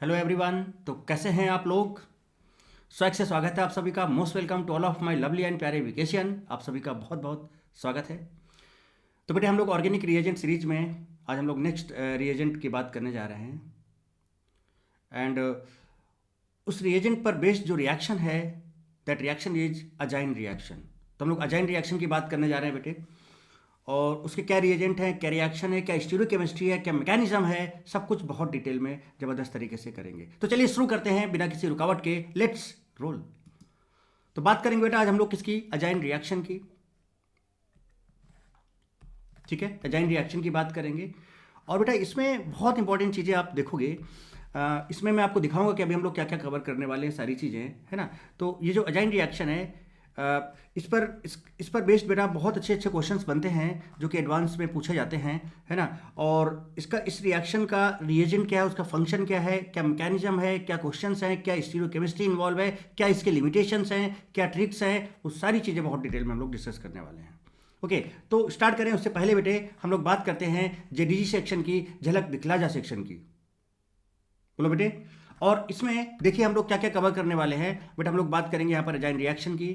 Hello everyone. तो कैसे हैं आप लोग। स्वैग से स्वागत है आप सभी का। Most welcome to all of my lovely and प्यारे वेकेशन। आप सभी का बहुत बहुत स्वागत है। तो बेटे हम लोग ऑर्गेनिक रिएजेंट सीरीज में आज हम लोग नेक्स्ट रिएजेंट की बात करने जा रहे हैं। एंड उस रिएजेंट पर बेस्ड जो रिएक्शन है that reaction is azine reaction. तो हम लोग अजाइन रिएक्शन की बात करने जा रहे हैं बेटे। और उसके क्या रिएजेंट हैं, क्या रिएक्शन है, क्या स्टीरियोकेमिस्ट्री है, क्या मैकेनिज्म है, सब कुछ बहुत डिटेल में ज़बरदस्त तरीके से करेंगे। तो चलिए शुरू करते हैं बिना किसी रुकावट के। Let's roll. तो बात करेंगे बेटा आज हम लोग किसकी, अजाइन रिएक्शन की। ठीक है, अजाइन रिएक्शन की बात करेंगे। और बेटा इसमें बहुत इंपॉर्टेंट चीज़ें आप देखोगे। इसमें मैं आपको दिखाऊंगा कि अभी हम लोग क्या क्या कवर करने वाले हैं, सारी चीज़ें, है ना। तो ये जो अजाइन रिएक्शन है इस पर बेस्ड बेटा बहुत अच्छे अच्छे क्वेश्चंस बनते हैं जो कि एडवांस में पूछे जाते हैं, है ना। और इस रिएक्शन का रिएजेंट क्या है, उसका फंक्शन क्या है, क्या मैकेनिज्म है, क्या क्वेश्चंस हैं, क्या स्टीरियोकेमिस्ट्री इन्वॉल्व है, क्या इसके लिमिटेशंस हैं, क्या ट्रिक्स हैं, वो सारी चीज़ें बहुत डिटेल में हम लोग डिस्कस करने वाले हैं। ओके, तो स्टार्ट करें उससे पहले बेटे हम लोग बात करते हैं जेडीजी सेक्शन की, झलक दिखला जा सेक्शन की। बोलो बेटे। और इसमें देखिए हम लोग क्या क्या कवर करने वाले हैं बेटा। हम लोग बात करेंगे यहाँ पर अजाइन रिएक्शन की,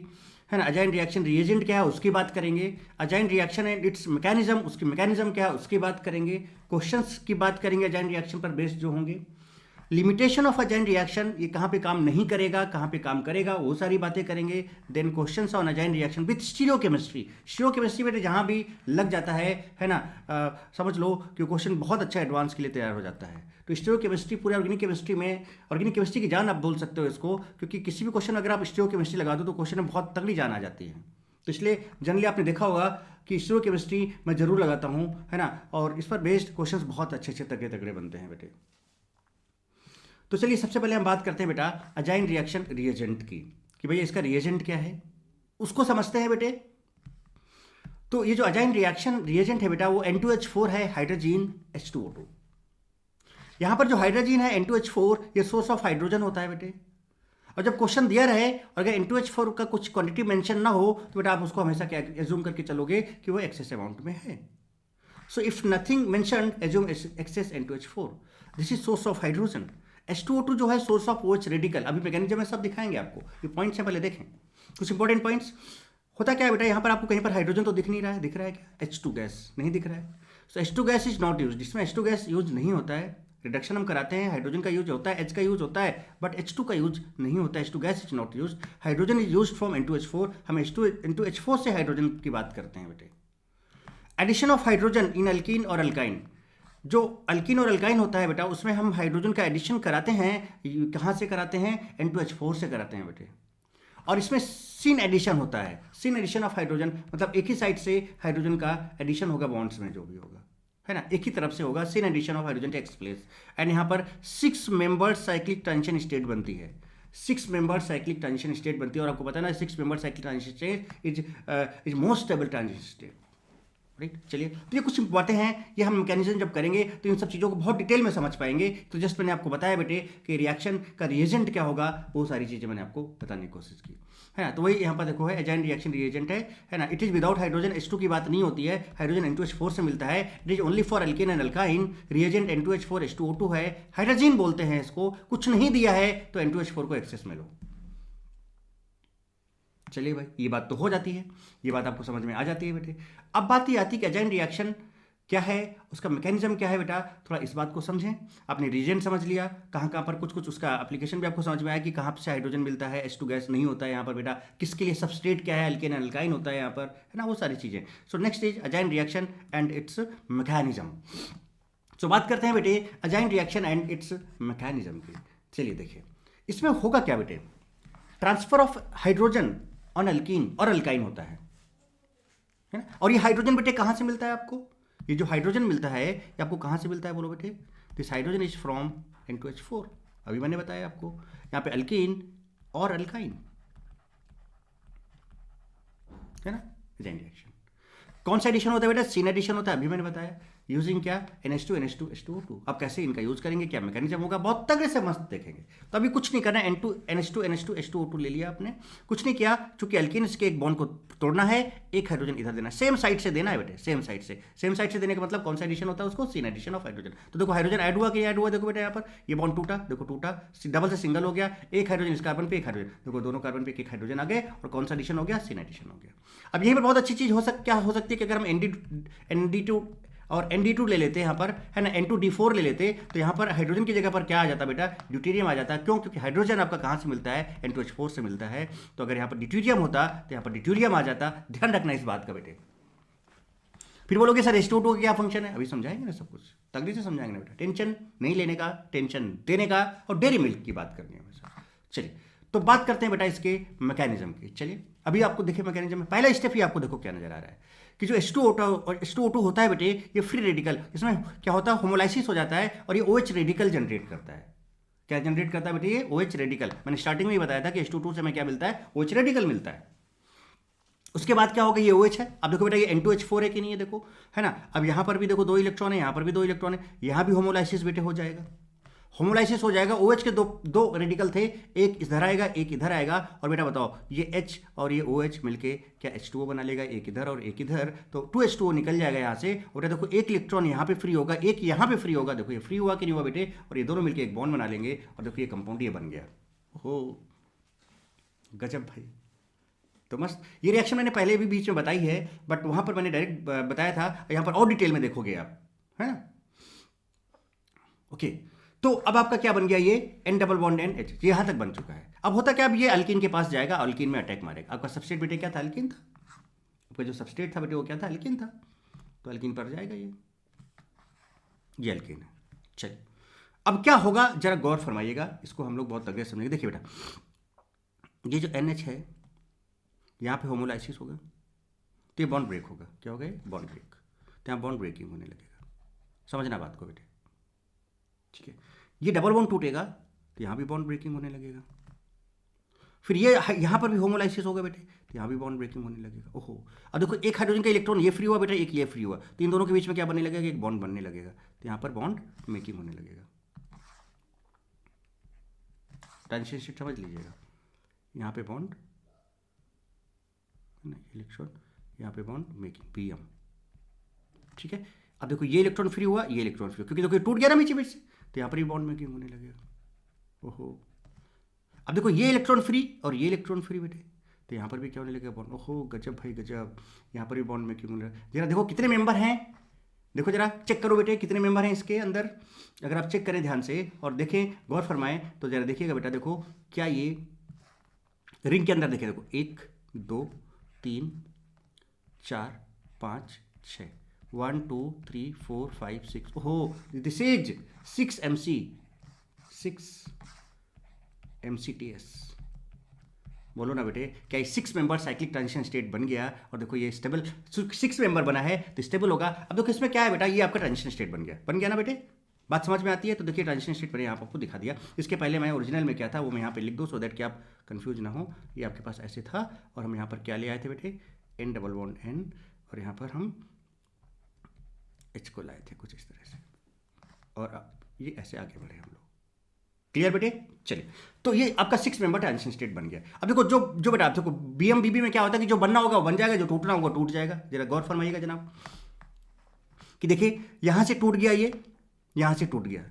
है ना। अजाइन रिएक्शन रिएजेंट क्या है उसकी बात करेंगे। Assign reaction and its mechanism, उसकी मैकेनिज्म क्या है उसकी बात करेंगे। क्वेश्चंस की बात करेंगे अजाइन रिएक्शन पर बेस्ड जो होंगे। लिमिटेशन ऑफ अजाइन रिएक्शन, ये कहाँ पे काम नहीं करेगा, कहाँ पे काम करेगा, वो सारी बातें करेंगे। Then questions on azine reaction with stereochemistry. Stereochemistry में जहाँ भी लग जाता है ना, समझ लो कि क्वेश्चन बहुत अच्छा एडवांस के लिए तैयार हो जाता है। तो स्टीरियोकेमिस्ट्री पूरे ऑर्गेनिक केमिस्ट्री में, ऑर्गेनिक केमिस्ट्री की जान आप बोल सकते हो इसको, क्योंकि किसी भी क्वेश्चन अगर आप स्टीरियोकेमिस्ट्री लगा दो तो क्वेश्चन में बहुत तगड़ी जान आ जाती है। तो इसलिए जनरली आपने देखा होगा कि स्टीरियोकेमिस्ट्री मैं जरूर लगाता हूँ, है ना। और इस पर बेस्ड क्वेश्चंस बहुत अच्छे अच्छे तगड़े तगड़े बनते हैं बेटे। तो चलिए सबसे पहले हम बात करते हैं बेटा अजाइन रिएक्शन रिएजेंट की, कि भैया इसका रिएजेंट क्या है उसको समझते हैं बेटे। तो ये जो अजाइन रिएक्शन रिएजेंट है बेटा वो N2H4 है, हाइड्रोजीन H2O2। यहां पर जो हाइड्रोजीन है N2H4 ये सोर्स ऑफ हाइड्रोजन होता है बेटे। और जब क्वेश्चन दिया रहे और अगर N2H4 का कुछ क्वांटिटी मेंशन ना हो तो बेटा आप उसको हमेशा क्या एज्यूम करके चलोगे कि वो एक्सेस अमाउंट में है। So if nothing mentioned assume excess N2H4। This is source of hydrogen. H2O2 जो है सोर्स ऑफ OH रेडिकल। अभी मैकेनिज्म में सब दिखाएंगे आपको, ये पॉइंट्स हैं, पहले देखें कुछ इंपॉर्टेंट पॉइंट्स। होता क्या है बेटा, यहाँ पर आपको कहीं पर हाइड्रोजन तो दिख नहीं रहा है, दिख रहा है क्या, H2 गैस नहीं दिख रहा है। सो H2 gas is not use. जिसमें H2 गैस यूज नहीं होता है, रिडक्शन हम कराते हैं, हाइड्रोजन का यूज होता है, H का यूज होता है, बट H2 का यूज नहीं होता है। H2 gas is not use. Hydrogen is use from N2H4। हम N2H4 से हाइड्रोजन की बात करते हैं बेटे। Addition of hydrogen in alkene और अल्काइन। जो अल्कीन और अल्काइन होता है बेटा उसमें हम हाइड्रोजन का एडिशन कराते हैं, कहाँ से कराते हैं, N2H4 से कराते हैं बेटे। और इसमें सिन एडिशन होता है, सिन एडिशन ऑफ हाइड्रोजन, मतलब एक ही साइड से हाइड्रोजन का एडिशन होगा बॉन्ड्स में, जो भी होगा, है ना, एक ही तरफ से होगा। Syn addition of hydrogen takes place. And यहाँ पर 6 मेंबर साइक्लिक ट्रांजिशन स्टेट बनती है। 6 मेंबर साइक्लिक ट्रांजिशन स्टेट बनती है। और आपको पता है ना 6 member cyclic transition state is most stable transition state. Right, चलिए तो ये कुछ बातें हैं, ये हम मैकेनिज्म जब करेंगे तो इन सब चीज़ों को बहुत डिटेल में समझ पाएंगे। तो जस्ट मैंने आपको बताया बेटे कि रिएक्शन का रिएजेंट क्या होगा, वो सारी चीज़ें मैंने आपको बताने की कोशिश की, है ना। तो वही यहाँ पर देखो है अजाइन रिएक्शन रिएजेंट है ना। It is without hydrogen, H2 की बात नहीं होती है, हाइड्रोजन N2H4 से मिलता है। It is only for alkane and alkyne. Reagent N2H4 H2O2 है, हाइड्रोजीन बोलते हैं इसको। कुछ नहीं दिया है तो N2H4 को एक्सेस में लो। चलिए भाई ये बात तो हो जाती है, ये बात आपको समझ में आ जाती है बेटे। अब बात ये आती है कि अजाइन रिएक्शन क्या है, उसका मैकेनिज्म क्या है बेटा। थोड़ा इस बात को समझें। आपने रीजन समझ लिया, कहाँ कहाँ पर कुछ कुछ उसका एप्लीकेशन भी आपको समझ में आया कि कहाँ से हाइड्रोजन मिलता है, H2 गैस नहीं होता है यहाँ पर बेटा। किसके लिए सबस्ट्रेट क्या है, अल्केन अल्काइन होता है यहाँ पर, है ना, वो सारी चीज़ें। So next is azine reaction and its mechanism. So बात करते हैं बेटे azine reaction and its mechanism की। चलिए देखिए इसमें होगा क्या बेटे, transfer of hydrogen on alkene और अल्काइन होता है ना। और ये हाइड्रोजन बेटे कहाँ से मिलता है आपको, ये जो हाइड्रोजन मिलता है ये आपको कहाँ से मिलता है, बोलो बेटे। This hydrogen is from N2H4। अभी मैंने बताया आपको यहाँ पे अल्कीन और अल्काइन, है ना। अजाइन रिएक्शन कौन सा एडिशन होता है बेटा, सिन एडिशन होता है, अभी मैंने बताया। यूजिंग क्या, NH2 NH2 H2O2। अब कैसे इनका यूज करेंगे, क्या मैकेनिज्म होगा, बहुत तगड़े से मस्त देखेंगे। तो अभी कुछ नहीं करना है, NH2 NH2 H2O2 ले लिया आपने, कुछ नहीं किया, चूंकि एल्केन्स के एक बॉन्ड को तोड़ना है, एक हाइड्रोजन इधर देना, सेम साइड से देना है बेटे, सेम साइड से। सेम साइड से देने का मतलब कौन सा एडिशन होता है उसको, सीन एडिशन ऑफ हाइड्रोजन। तो देखो हाइड्रोजन ऐड हुआ कि ऐड हुआ, देखो बेटा यहाँ पर ये बॉन्ड टूटा, देखो टूटा, डबल से सिंगल हो गया, एक हाइड्रोजन इस कार्बन पे, एक हाइड्रोजन, देखो दोनों कार्बन पे एक हाइड्रोजन आ गए, और कौन सा एडिशन हो गया, सीन एडिशन हो गया। अब यहीं पर बहुत अच्छी चीज क्या हो सकती है कि अगर हम ND2 और ND2 ले लेते हैं यहाँ पर, है ना, N2D4 ले लेते, तो यहाँ पर हाइड्रोजन की जगह पर क्या आ जाता बेटा, ड्यूटेरियम आ जाता। क्यों, क्योंकि हाइड्रोजन आपका कहाँ से मिलता है, N2H4 से मिलता है। तो अगर यहाँ पर ड्यूटेरियम होता तो यहाँ पर ड्यूटेरियम आ जाता। ध्यान रखना इस बात का बेटे। फिर बोलोगे सर H2O2 का क्या फंक्शन है, अभी समझाएंगे ना सब कुछ, तगड़ी से समझाएंगे ना बेटा। टेंशन नहीं लेने का, टेंशन देने का, और डेयरी मिल्क की बात करनी है हमेशा। चलिए तो बात करते हैं बेटा इसके मैकेनिज्म की। चलिए अभी आपको देखिए मैकेनिज्म में पहला स्टेप ही आपको देखो क्या नजर आ रहा है कि जो H2O2 होता है बेटे, ये फ्री रेडिकल, इसमें क्या होता है, होमोलाइसिस हो जाता है और ये OH रेडिकल जनरेट करता है। क्या जनरेट करता है बेटे, ये OH रेडिकल। मैंने स्टार्टिंग में ही बताया था कि H2O2 से हमें क्या मिलता है, OH रेडिकल मिलता है। उसके बाद क्या होगा, ये OH है। अब देखो बेटा ये N2H4 है कि नहीं है, देखो, है ना। अब यहाँ पर भी देखो 2 इलेक्ट्रॉन है, यहाँ पर भी 2 इलेक्ट्रॉन है, यहाँ भी होमोलाइसिस बेटे हो जाएगा, होमोलाइसिस हो जाएगा। OH के दो रेडिकल थे, एक इधर आएगा एक इधर आएगा, और बेटा बताओ ये H और ये OH मिलके क्या H2O बना लेगा, एक इधर और एक इधर, तो 2H2O निकल जाएगा यहाँ से। और देखो एक इलेक्ट्रॉन यहाँ पे फ्री होगा, एक यहाँ पे फ्री होगा, देखो ये फ्री हुआ कि नहीं हुआ बेटे, और ये दोनों मिलके एक बॉन्ड बना लेंगे, और देखो ये कंपाउंड ये बन गया। हो गजब भाई, तो मस्त। ये रिएक्शन मैंने पहले भी बीच में बताई है, बट वहां पर मैंने डायरेक्ट बताया था, यहाँ पर और डिटेल में देखोगे आप, है ना। ओके, तो अब आपका क्या बन गया, ये N डबल बॉन्ड NH, ये यहां तक बन चुका है। अब होता क्या, अब ये अल्कीन के पास जाएगा, अल्कीन में अटैक मारेगा। आपका सबस्ट्रेट बेटे क्या था, अल्कीन था। आपका जो सबस्ट्रेट था बेटे वो क्या था, अल्कीन था, तो अल्कीन पर जाएगा ये अल्कीन है। चलिए अब क्या होगा जरा गौर फरमाइएगा, इसको हम लोग बहुत तगड़े समझेंगे। देखिए बेटा, ये जो NH है यहाँ पे होमोलाइसिस होगा, तो ये बॉन्ड ब्रेक होगा। क्या होगा, बॉन्ड ब्रेक, तो यहाँ बॉन्ड ब्रेकिंग होने लगेगा। समझना बात को बेटे, ठीक है। ये डबल बॉन्ड टूटेगा तो यहाँ भी बॉन्ड ब्रेकिंग होने लगेगा। फिर ये यहाँ पर भी होमोलाइसिस होगा बेटे, तो यहाँ भी बॉन्ड ब्रेकिंग होने लगेगा। ओहो, अब देखो एक हाइड्रोजन का इलेक्ट्रॉन ये फ्री हुआ बेटा, एक ये फ्री हुआ, तो इन दोनों के बीच में क्या बनने लगेगा, एक बॉन्ड बनने लगेगा, तो यहाँ पर बॉन्ड मेकिंग होने लगेगा। ट्रांजिशन स्टेट समझ लीजिएगा, यहाँ पे बॉन्ड इलेक्ट्रॉन, यहाँ पे बॉन्ड मेकिंग PM, ठीक है। अब देखो ये इलेक्ट्रॉन फ्री हुआ, ये इलेक्ट्रॉन फ्री, क्योंकि देखो ये टूट गया ना बीच में से, तो यहाँ पर भी बॉन्ड मेकिंग होने लगेगा। ओहो, अब देखो ये इलेक्ट्रॉन फ्री और ये इलेक्ट्रॉन फ्री बेटे, तो यहाँ पर भी क्या होने लगेगा, बॉन्ड। ओहो गजब भाई गजब, यहाँ पर भी बॉन्ड मेकिंग होने लगेगा। जरा देखो कितने मेंबर हैं, देखो जरा चेक करो बेटे कितने मेंबर हैं इसके अंदर। अगर आप चेक करें ध्यान से और देखें, गौर फरमाएं, तो जरा देखिएगा बेटा, देखो क्या ये रिंग के अंदर देखें, देखो 1 2 3 4 5 6, 1 2 3 4 5 6, ओहो दिस इज 6 MCTS। बोलो ना बेटे, क्या ये 6 मेंबर साइक्लिक ट्रांजिशन स्टेट बन गया, और देखो ये स्टेबल 6 मेंबर बना है तो स्टेबल होगा। अब देखो इसमें क्या है बेटा, ये आपका ट्रांजिशन स्टेट बन गया ना बेटे, बात समझ में आती है। तो देखिए ट्रांजिशन स्टेट मैंने यहाँ आपको दिखा दिया। इसके पहले मैं ओरिजिनल में क्या था वो मैं यहाँ पे लिख दूँ, सो दैट कि आप कंफ्यूज ना हो। ये आपके पास ऐसे था, और हम यहाँ पर क्या ले आए थे बेटे, N डबल बॉन्ड N, और यहाँ पर हम H को लाए थे कुछ इस तरह से, और ये ऐसे आगे बढ़े हम लोग। क्लियर बेटे, चलिए। तो ये आपका 6 मेंबर ट्रांजिशन स्टेट बन गया। अब देखो जो बेटा आप देखो BMBB में क्या होता है कि जो बनना होगा वो बन जाएगा, जो टूटना होगा टूट जाएगा। जरा गौर फरमाइएगा जनाब कि देखिए यहाँ से टूट गया, ये यहाँ से टूट गया,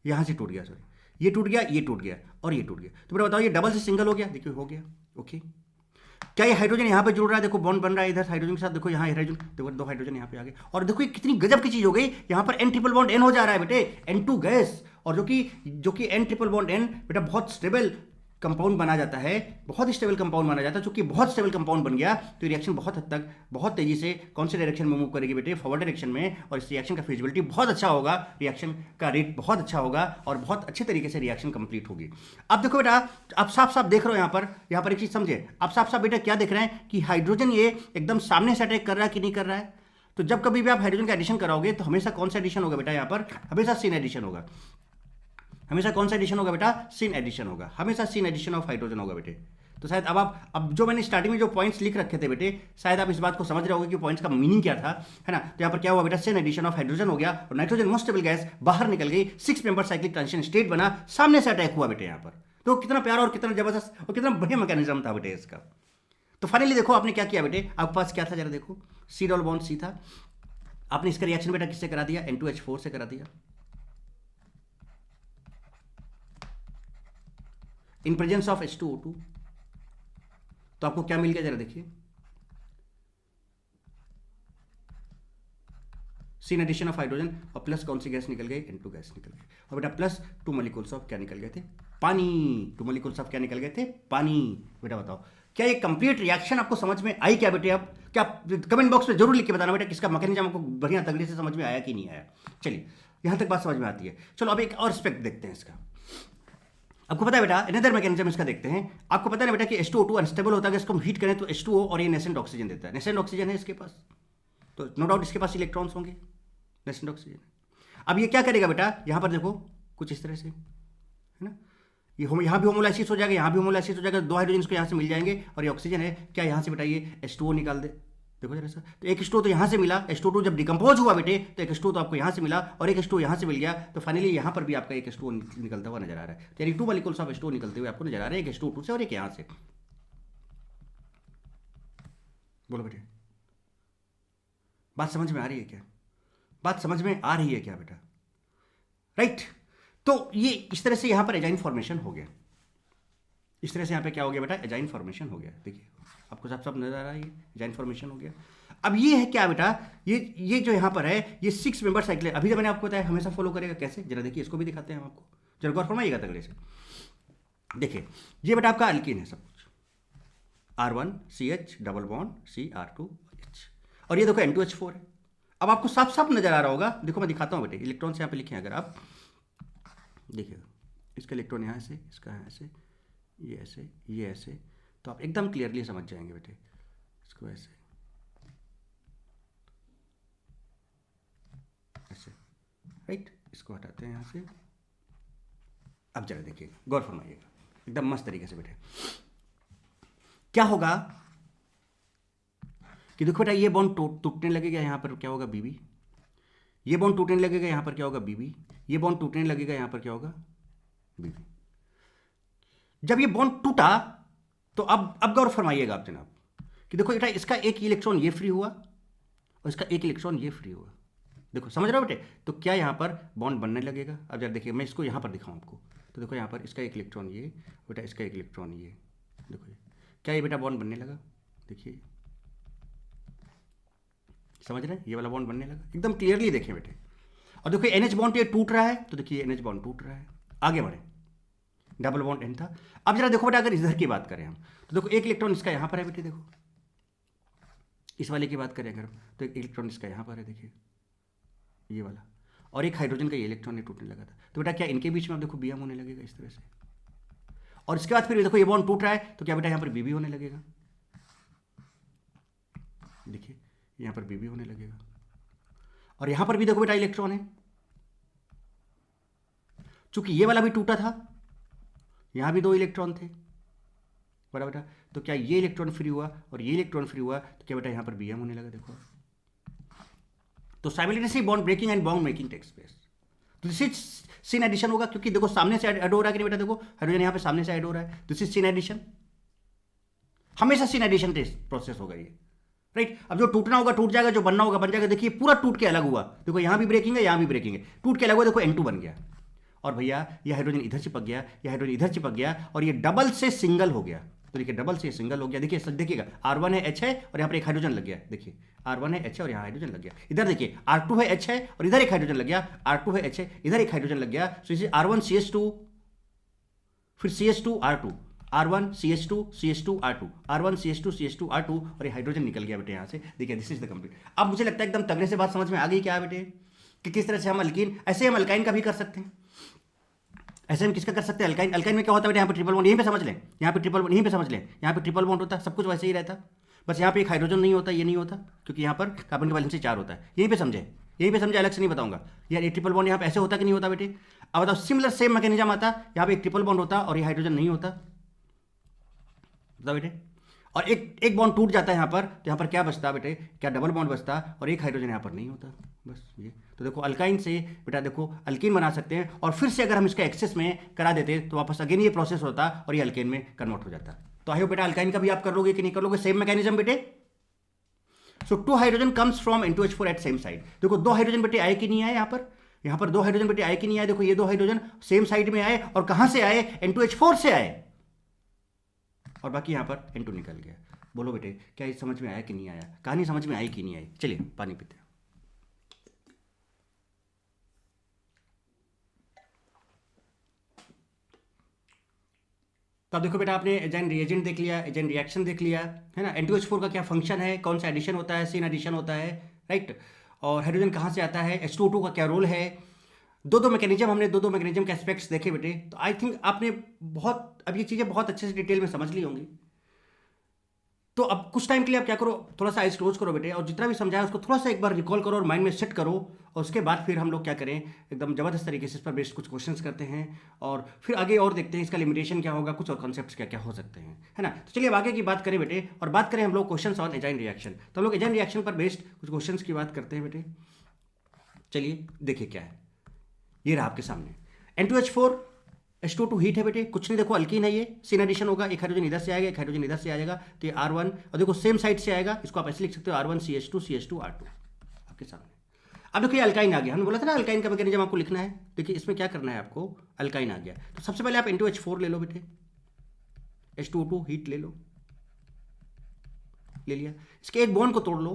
यहाँ से टूट गया, सॉरी ये टूट गया, ये टूट गया, और ये टूट गया। तो बेटा बताओ ये डबल से सिंगल हो गया, देखिए हो गया। ओके, क्या ये हाइड्रोजन यहाँ पे जुड़ रहा है, देखो बॉन्ड बन रहा है इधर हाइड्रोजन के साथ, देखो यहाँ हाइड्रोजन, देखो 2 हाइड्रोजन यहाँ पे आ गए। और देखो ये कितनी गजब की चीज हो गई, यहाँ पर N ट्रिपल बॉन्ड N हो जा रहा है बेटे, N2 गैस, और जो कि N ट्रिपल बॉन्ड N बेटा बहुत स्टेबल कंपाउंड बना जाता है, बहुत स्टेबल कंपाउंड माना जाता है। चूंकि बहुत स्टेबल कंपाउंड बन गया तो रिएक्शन बहुत हद तक बहुत तेजी से कौन से डायरेक्शन में मूव करेगी बेटे, फॉरवर्ड डायरेक्शन में, और इस रिएक्शन का फिजिबिलिटी बहुत अच्छा होगा, रिएक्शन का रेट बहुत अच्छा होगा, और बहुत अच्छे तरीके से रिएक्शन कंप्लीट होगी। अब देखो बेटा, आप साफ साफ देख रहे हो यहाँ पर एक चीज समझे, आप साफ साफ बेटा क्या देख रहे हैं कि हाइड्रोजन ये एकदम सामने से अटैक कर रहा है कि नहीं कर रहा है। तो जब कभी भी आप हाइड्रोजन का एडिशन कराओगे तो हमेशा कौन सा एडिशन होगा बेटा, यहाँ पर हमेशा सीन एडिशन होगा। हमेशा कौन सा एडिशन होगा बेटा, सीन एडिशन होगा, हमेशा सीन एडिशन ऑफ हाइड्रोजन होगा बेटे। तो शायद अब जो मैंने स्टार्टिंग में जो पॉइंट्स लिख रखे थे बेटे, शायद आप इस बात को समझ रहे होगे कि पॉइंट्स का मीनिंग क्या था, है ना। तो यहाँ पर क्या हुआ बेटा, सेन एडिशन ऑफ हाइड्रोजन हो गया और नाइट्रोजन मोस्ट स्टेबल गैस बाहर निकल गई, 6 मेंबर साइक्लिक ट्रांजिशन स्टेट बना, सामने से अटैक हुआ बेटे यहाँ पर। तो कितना प्यारा और कितना जबरदस्त और कितना बढ़िया मैकेनिज्म था बेटे इसका। तो फाइनली देखो आपने क्या किया बेटे, आपके पास क्या था जरा देखो, सी डबल बॉन्ड सी था, आपने इसका रिएक्शन बेटा किससे करा दिया, N2H4 से करा दिया, इन प्रेजेंस ऑफ H2O2। तो आपको क्या मिल गया जरा देखिए, सीन एडिशन ऑफ हाइड्रोजन और प्लस कौन सी गैस निकल गई, N2 गैस निकल गई, और बेटा प्लस 2 मॉलिक्यूल्स ऑफ क्या निकल गए थे, पानी। 2 मॉलिक्यूल्स ऑफ क्या निकल गए थे, पानी। बेटा बताओ क्या ये कंप्लीट रिएक्शन आपको समझ में आई क्या बेटे? अब क्या कमेंट बॉक्स में जरूर लिख के बताना बेटा किसका मैकेनिज्म आपको बढ़िया तगड़े से समझ में आया कि नहीं आया। चलिए यहां तक बात समझ में आती है। चलो अब एक और एस्पेक्ट देखते हैं इसका। आपको पता है बेटा अनदर मैकेनिज्म इसका देखते हैं। आपको पता है बेटा कि H2O2 अनस्टेबल होता है, इसको हम हीट करें तो H2O और ये नेसेंट ऑक्सीजन देता है। नेसेंट ऑक्सीजन है इसके पास, तो नो डाउट इसके पास इलेक्ट्रॉन्स होंगे, नेसेंट ऑक्सीजन। अब ये क्या करेगा बेटा, यहां पर देखो कुछ इस तरह से, है ना, ये यहाँ भी होमोलाइसिस हो जाएगा, यहाँ भी होमोलाइसिस हो जाएगा, 2 हाइड्रोजन को यहाँ से मिल जाएंगे और ये ऑक्सीजन है, क्या यहाँ से बेटा ये H2O निकाल दे, देखो जरा सा। तो एक H2O तो यहाँ से मिला, H2O जब डिकम्पोज हुआ बेटे तो एक H2O तो आपको यहाँ से मिला और एक H2O यहाँ से मिल गया, तो फाइनली यहाँ पर भी आपका एक H2O निकलता हुआ नजर आ रहा है, यानी 2 मॉलिक्यूल्स ऑफ H2O निकलते हुए आपको नजर आ रहे हैं, एक H2O2 से और एक यहाँ से। बोलो बेटे बात समझ में आ रही है क्या? बात समझ में आ रही है क्या बेटा? राइट। तो ये इस तरह से यहां पर एजाइन फॉर्मेशन हो गया, इस तरह से यहां पे क्या हो गया बेटा, एजाइन फॉर्मेशन हो गया। देखिए आपको सब नजर आ रहा है, एजाइन फॉर्मेशन हो गया। अब ये है क्या बेटा, ये जो यहां पर है ये 6 मेंबर साइकिल है। अभी जब मैंने आपको बताया हमेशा फॉलो करेगा, कैसे जरा देखिए, इसको भी दिखाते हैं हम आपको, जरा गौर फरमाइएगा तगड़े से। देखिए ये बेटा आपका अल्कीन है सब कुछ, R1CH डबल बॉन्ड CR2H, और ये देखो N2H4 है। अब आपको साफ साफ नजर आ रहा होगा, देखो मैं दिखाता हूं बेटे, इलेक्ट्रॉन यहाँ पे लिखे हैं अगर आप देखिए, इसका इलेक्ट्रॉन यहाँ से, इसका यहाँ से, ये ऐसे, ये ऐसे, तो आप एकदम क्लियरली समझ जाएंगे बेटे। इसको ऐसे ऐसे, राइट, इसको हटाते हैं यहाँ से। अब जरा देखिए, गौर फरमाइएगा एकदम मस्त तरीके से बेटे। क्या होगा कि देखो बेटा, ये बॉन्ड टूटने लगेगा, यहाँ पर क्या होगा बीबी, ये बॉन्ड टूटने लगेगा, यहाँ पर क्या होगा बीबी, ये बॉन्ड टूटने लगेगा, यहाँ पर क्या होगा बीबी। जब ये बॉन्ड टूटा तो अब गौर फरमाइएगा आप जनाब कि देखो बेटा, इसका एक इलेक्ट्रॉन ये फ्री हुआ और इसका एक इलेक्ट्रॉन ये फ्री हुआ, देखो समझ रहे हो बेटे। तो क्या यहाँ पर बॉन्ड बनने लगेगा? अब जरा देखिए, मैं इसको यहाँ पर दिखाऊँ आपको, तो देखो यहाँ पर इसका एक इलेक्ट्रॉन ये बेटा, इसका एक इलेक्ट्रॉन ये, देखो क्या ये बेटा बॉन्ड बनने लगा, देखिए समझ रहे हैं, ये वाला बॉन्ड बनने लगा, एकदम क्लियरली देखें बेटे। और देखो NH बॉन्ड ये टूट रहा है, तो देखिए NH बॉन्ड टूट रहा है, आगे बढ़े, डबल बॉन्ड N था। अब जरा देखो बेटा, अगर इधर की बात करें हम, तो देखो एक इलेक्ट्रॉन इसका यहाँ पर है बेटे, देखो इस वाले की बात करें अगर, तो एक इलेक्ट्रॉन इसका यहाँ पर है, देखिए ये वाला, और एक हाइड्रोजन का ये इलेक्ट्रॉन ये टूटने लगा था। तो बेटा क्या इनके बीच में अब देखो BM होने लगेगा इस तरह से, और इसके बाद फिर देखो ये बॉन्ड टूट रहा है, तो क्या बेटा यहाँ पर BB होने लगेगा, देखिए यहाँ पर BB होने लगेगा, और यहाँ पर भी देखो बेटा इलेक्ट्रॉन है, चूंकि ये वाला भी टूटा था, यहाँ भी 2 इलेक्ट्रॉन थे बड़ा बेटा, तो क्या ये इलेक्ट्रॉन फ्री हुआ और ये इलेक्ट्रॉन फ्री हुआ, तो क्या बेटा यहाँ पर BM होने लगा, देखो। तो simultaneously bond breaking and bond making takes place. तो दिस इज सिन एडिशन होगा, क्योंकि देखो सामने से ऐड हो रहा है कि नहीं बेटा, देखो हाइड्रोजन यहाँ पे सामने से ऐड हो रहा है, दिस इज सिन एडिशन, हमेशा सिन एडिशन प्रोसेस होगा ये, राइट। अब जो टूटना होगा टूट जाएगा, जो बनना होगा बन जाएगा। देखिए पूरा टूट के अलग हुआ, देखो यहाँ भी ब्रेकिंग है, यहाँ भी ब्रेकिंग है, टूट के अलग हुआ, देखो N2 बन गया, और भैया ये हाइड्रोजन इधर चिपक गया, ये हाइड्रोजन इधर चिपक गया, और ये डबल से सिंगल हो गया। तो देखिए डबल से सिंगल हो गया, देखिए देखिएगा R1 है H है और यहाँ पर एक हाइड्रोजन लग गया, देखिए R1 है H है और यहाँ हाइड्रोजन लग गया। इधर देखिए R2 है H है और इधर एक हाइड्रोजन लग गया, R2 है H है, इधर एक हाइड्रोजन लग गया, तो इसे R1CH2 फिर CH2R2, R1CH2CH2R2, R1CH2CH2R2, और ये हाइड्रोजन निकल गया बेटे यहाँ से, देखिए दिस इज द कंप्लीट। अब मुझे लगता है एकदम तगड़े से बात समझ में आ गई क्या बेटे, कि किस तरह से हम अल्कीन, ऐसे हम अल्काइन का भी कर सकते हैं, ऐसे हम किसका कर सकते हैं अल्काइन। अल्काइन में क्या होता है बेटे, यहाँ पे ट्रिपल बॉन्ड, यहीं पे समझ लें, यहाँ पे ट्रिपल बॉन्ड, यहीं पे समझ लें, यहाँ पे ट्रिपल बॉन्ड होता है, सब कुछ वैसे ही रहता, बस यहाँ पे एक हाइड्रोजन नहीं होता, ये नहीं होता, क्योंकि यहाँ पर कार्बन की वैलेंसी 4 होता है, यहीं पे समझे, यहीं पे समझे, अलग से नहीं बताऊंगा यार। ये ट्रिपल बॉन्ड यहाँ पे ऐसे होता कि नहीं होता बेटे, अब बताओ, सिमिलर सेम मैकेनिज्म आता, यहाँ पे एक ट्रिपल बॉन्ड होता और ये हाइड्रोजन नहीं होता, बताओ बेटे। और एक एक बॉन्ड टूट जाता है यहाँ पर, तो यहाँ पर क्या बचता बेटे, क्या डबल बॉन्ड बचता, और एक हाइड्रोजन यहाँ पर नहीं होता, बस ये। तो देखो अल्काइन से बेटा देखो अल्कीन बना सकते हैं, और फिर से अगर हम इसका एक्सेस में करा देते तो वापस अगेन ये प्रोसेस होता और ये अल्केन में कन्वर्ट हो जाता। तो आई होप बेटा अल्काइन का भी आप कर लोगे कि नहीं कर लोगे, सेम मैकेनिज्म बेटे। So 2 hydrogen comes from N2H4 at same side. देखो 2 हाइड्रोजन बेटे आए कि नहीं आए, यहाँ पर 2 हाइड्रोजन बेटे आए कि नहीं आए, देखो ये 2 हाइड्रोजन सेम साइड में आए, और कहां से आए, N2H4 से आए, और बाकी यहाँ पर N2 निकल गया। बोलो बेटे क्या ये समझ में आया कि नहीं आया, कहानी समझ में आई कि नहीं आई। चलिए पानी पीते हैं। तो अब देखो बेटा आपने एजेंट रिएजेंट देख लिया, एजेंट रिएक्शन देख लिया, है ना। N2H4 का क्या फंक्शन है, कौन सा एडिशन होता है, सीन एडिशन होता है, राइट। और हाइड्रोजन कहाँ से आता है, H2O2 का क्या रोल है। दो मैकेनिज्म हमने दो मैकेनिज्म के एस्पेक्ट्स देखे बेटे। तो आई थिंक आपने बहुत अब ये चीज़ें बहुत अच्छे से डिटेल में समझ ली होंगी। तो अब कुछ टाइम के लिए आप क्या करो, थोड़ा सा आइज क्लोज करो बेटे, और जितना भी समझाया उसको थोड़ा सा एक बार रिकॉल करो और माइंड में सेट करो, और उसके बाद फिर हम लोग क्या करें, एकदम जबरदस्त तरीके से इस पर बेस्ड कुछ क्वेश्चंस करते हैं, और फिर आगे और देखते हैं इसका लिमिटेशन क्या होगा, कुछ और कॉन्सेप्ट्स क्या क्या हो सकते हैं, है ना। तो चलिए अब आगे की बात करें बेटे, और बात करें हम लोग क्वेश्चन ऑन एजाइन रिएक्शन। तो हम लोग एजाइन रिएक्शन पर बेस्ड कुछ क्वेश्चन की बात करते हैं बेटे। चलिए देखिए क्या है, ये रहा आपके सामने N2H4 H2O2 हीट है बेटे, कुछ नहीं, देखो अल्कीन है, ये सीन एडिशन होगा, एक हाइड्रोजन इधर से आएगा, एक हाइड्रोजन इधर से आ जाएगा, तो ये R1, और देखो सेम साइड से आएगा, इसको आप ऐसे लिख सकते हो R1CH2 CH2 R2 आपके सामने। अब देखो ये अल्काइन आ गया, हमने बोला था ना अल्काइन का मैकेनिज्म आपको लिखना है। देखिए इसमें क्या करना है आपको, अल्काइन आ गया, तो सबसे पहले आप N2H4 ले लो बेटे, H2O2 हीट ले लो, ले लिया, इसके एक बॉन्ड को तोड़ लो,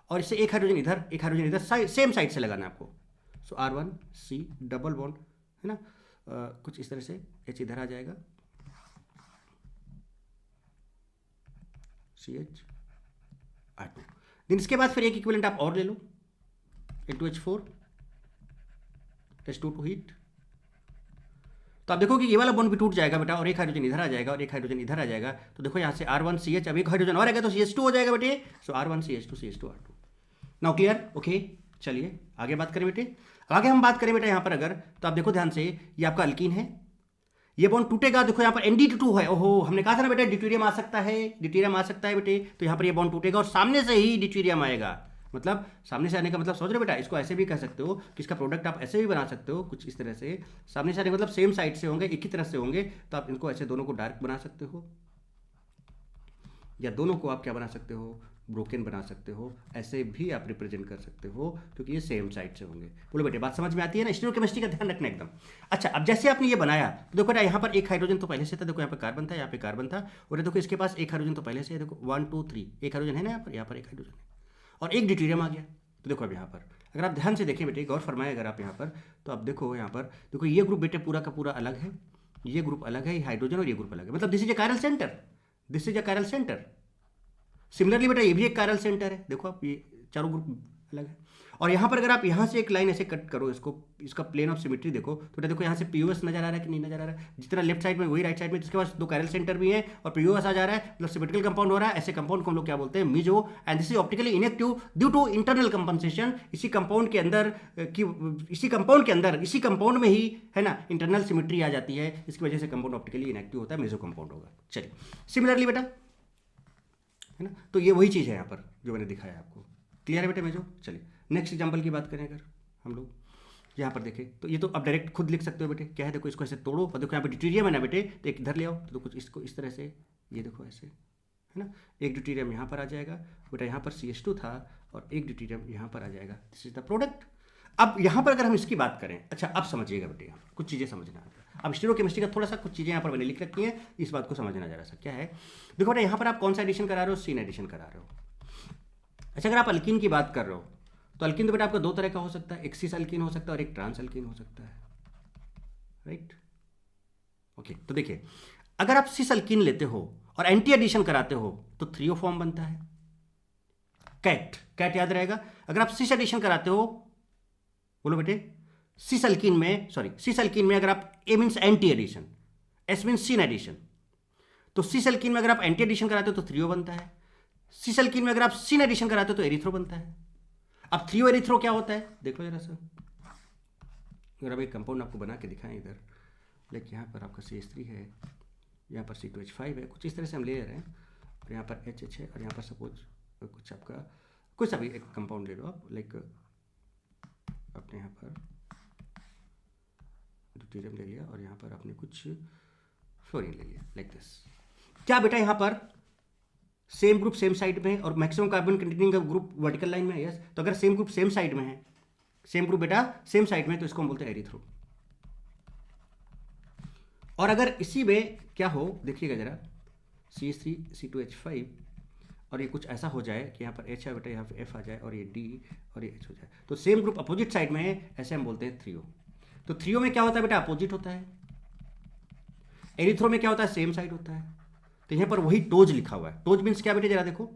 और इससे एक हाइड्रोजन इधर एक हाइड्रोजन इधर सेम साइड से लगाना है आपको। सो R1C डबल बॉन्ड, है ना, कुछ इस तरह से H इधर आ जाएगा, CH R2। देन इसके बाद फिर एक इक्विवेलेंट आप और ले लो, N2H4 H2O2 हीट। तो आप देखो कि ये वाला बॉन्ड भी टूट जाएगा बेटा, और एक हाइड्रोजन इधर आ जाएगा और एक हाइड्रोजन इधर आ जाएगा, तो देखो यहाँ से R1CH, अब एक हाइड्रोजन और आएगा तो CH2 हो जाएगा बेटे। सो R1CH2 CH2 R2। Now clear, okay. चलिए आगे बात करें बेटे, आगे हम बात करें बेटा यहाँ पर अगर, तो आप देखो ध्यान से, ये आपका अल्कीन है, ये बॉन्ड टूटेगा, देखो यहाँ पर ND2 है, ओहो हमने कहा था ना बेटा ड्यूटेरियम आ सकता है, ड्यूटेरियम आ सकता है बेटे, तो यहाँ पर ये बॉन्ड टूटेगा और सामने से ही ड्यूटेरियम आएगा। मतलब सामने से आने का मतलब समझ रहे बेटा, इसको ऐसे भी कह सकते हो कि इसका प्रोडक्ट आप ऐसे भी बना सकते हो, कुछ इस तरह से, सामने से आने का मतलब सेम साइड से होंगे, एक ही तरह से होंगे, तो आप इनको ऐसे दोनों को डार्क बना सकते हो, या दोनों को आप क्या बना सकते हो, ब्रोकन बना सकते हो, ऐसे भी आप रिप्रेजेंट कर सकते हो, क्योंकि ये सेम साइड से होंगे। बोलो बेटे बात समझ में आती है ना, स्टीरियोकेमिस्ट्री का ध्यान रखना एकदम। अच्छा अब जैसे आपने ये बनाया, तो देखो बेटा यहाँ पर एक हाइड्रोजन तो पहले से था, देखो यहाँ पर कार्बन था, यहाँ पे कार्बन था, और देखो इसके पास एक हाइड्रोजन तो पहले से है, देखो 1 2 3 एक हाइड्रोजन है ना, यहाँ पर एक हाइड्रोजन है, और एक ड्यूटेरियम आ गया। तो देखो अब यहाँ पर अगर आप ध्यान से देखें बेटे, गौर फरमाए अगर आप यहाँ पर, तो आप देखो यहाँ पर, देखो ये ग्रुप बेटे पूरा का पूरा अलग है, ये ग्रुप अलग है, ये हाइड्रोजन और ये ग्रुप अलग है, मतलब this is a chiral centre, this is a chiral centre. Similarly बेटा ये भी एक कायरल सेंटर है, देखो आप ये चारों ग्रुप अलग है। और यहाँ पर अगर आप यहाँ से एक लाइन ऐसे कट करो इसको, इसका प्लेन ऑफ सिमेट्री देखो, तो बेटा देखो यहाँ से POS नजर आ रहा है कि नहीं नजर आ रहा है, जितना लेफ्ट साइड में वही राइट साइड में, जिसके पास दो कायरल सेंटर भी है और POS आ जा रहा है, मतलब सिमेट्रिकल कंपाउंड हो रहा है। ऐसे कंपाउंड को हम लोग क्या बोलते हैं, meso, and this is optically inactive due to internal compensation. इसी कंपाउंड के अंदर इसी कंपाउंड में ही है ना इंटरनल सिमेट्री आ जाती है, इसकी वजह से कंपाउंड ऑप्टिकली इनएक्टिव होता है, मेजो कंपाउंड होगा। चलिए सिमिलरली बेटा, है ना, तो ये वही चीज़ है यहाँ पर जो मैंने दिखाया आपको, क्लियर है बेटे मेजो। चलिए नेक्स्ट एग्जांपल की बात करें अगर हम लोग यहाँ पर देखें, तो ये तो आप डायरेक्ट खुद लिख सकते हो बेटे, क्या है, देखो इसको ऐसे तोड़ो, और देखो यहाँ पर ड्यूटेरियम है ना बेटे, तो एक इधर ले आओ, तो कुछ इसको इस तरह से, ये देखो ऐसे, है ना, एक ड्यूटेरियम यहाँ पर आ जाएगा बेटा, यहाँ पर CH2 था, और एक ड्यूटेरियम यहाँ पर आ जाएगा, दिस इज द प्रोडक्ट। अब यहाँ पर अगर हम इसकी बात करें, अच्छा अब समझिएगा बेटे, यहाँ पर कुछ चीज़ें समझना है। अब स्टीरियोकेमिस्ट्री का थोड़ा सा कुछ चीज़ें यहाँ पर मैंने लिख रखी हैं, इस बात को समझना जरा सा, क्या है, देखो बेटा यहाँ पर आप कौन सा एडिशन करा रहे हो, सीन एडिशन करा रहे हो। अच्छा अगर आप अल्कीन की बात कर रहे हो, तो अल्कीन तो बेटा आपका दो तरह का हो सकता है, एक सिस अल्कीन हो सकता है और एक ट्रांस अल्कीन हो सकता है, राइट। ओके तो देखिए, अगर आप सिस अल्कीन लेते हो और एंटी एडिशन कराते हो तो 3O फॉर्म बनता है, कैट याद रहेगा। अगर आप सिस एडिशन कराते हो, बोलो बेटे, सिस अल्कीन में अगर आप A means anti addition, S means syn addition, तो सिस अल्कीन में अगर आप एंटी एडिशन कराते हो तो 3O बनता है, सिस अल्कीन में अगर आप सीन एडिशन कराते हो तो एरिथ्रो बनता है। अब 3O एरिथ्रो क्या होता है, देखो जरा सा, अगर अब एक कंपाउंड आपको बना के दिखाएं इधर, लाइक यहाँ पर आपका CH3 है, यहाँ पर C2H5 है, कुछ इस तरह से हम ले रहे हैं, और यहाँ पर HH है, और यहाँ पर सपोज कुछ आपका कुछ सा भी एक कंपाउंड ले लो आप, लाइक आपने यहाँ पर ड्यूटेरियम ले लिया, और यहाँ पर आपने कुछ फ्लोरीन ले लिया, लाइक दिस। क्या बेटा यहाँ पर सेम ग्रुप सेम साइड में है और मैक्सिमम कार्बन कंटेनिंग का ग्रुप वर्टिकल लाइन में है, यस। तो अगर सेम ग्रुप सेम साइड में है, सेम ग्रुप बेटा सेम साइड में, तो इसको हम बोलते हैं एरिथ्रो। और अगर इसी में क्या हो, देखिएगा जरा, C3C2H5 और ये कुछ ऐसा हो जाए कि यहाँ पर H है बेटा, यहाँ पर F आ जाए, और ये D और ये H हो जाए, तो सेम ग्रुप अपोजिट साइड में है, ऐसे हम बोलते हैं थ्रियो। तो थ्रियो में क्या होता है बेटा, अपोजिट होता है। एरिथ्रो में क्या होता है, सेम साइड होता है। तो यहाँ पर वही टोज लिखा हुआ है। टोज मीन्स क्या बेटे, जरा देखो,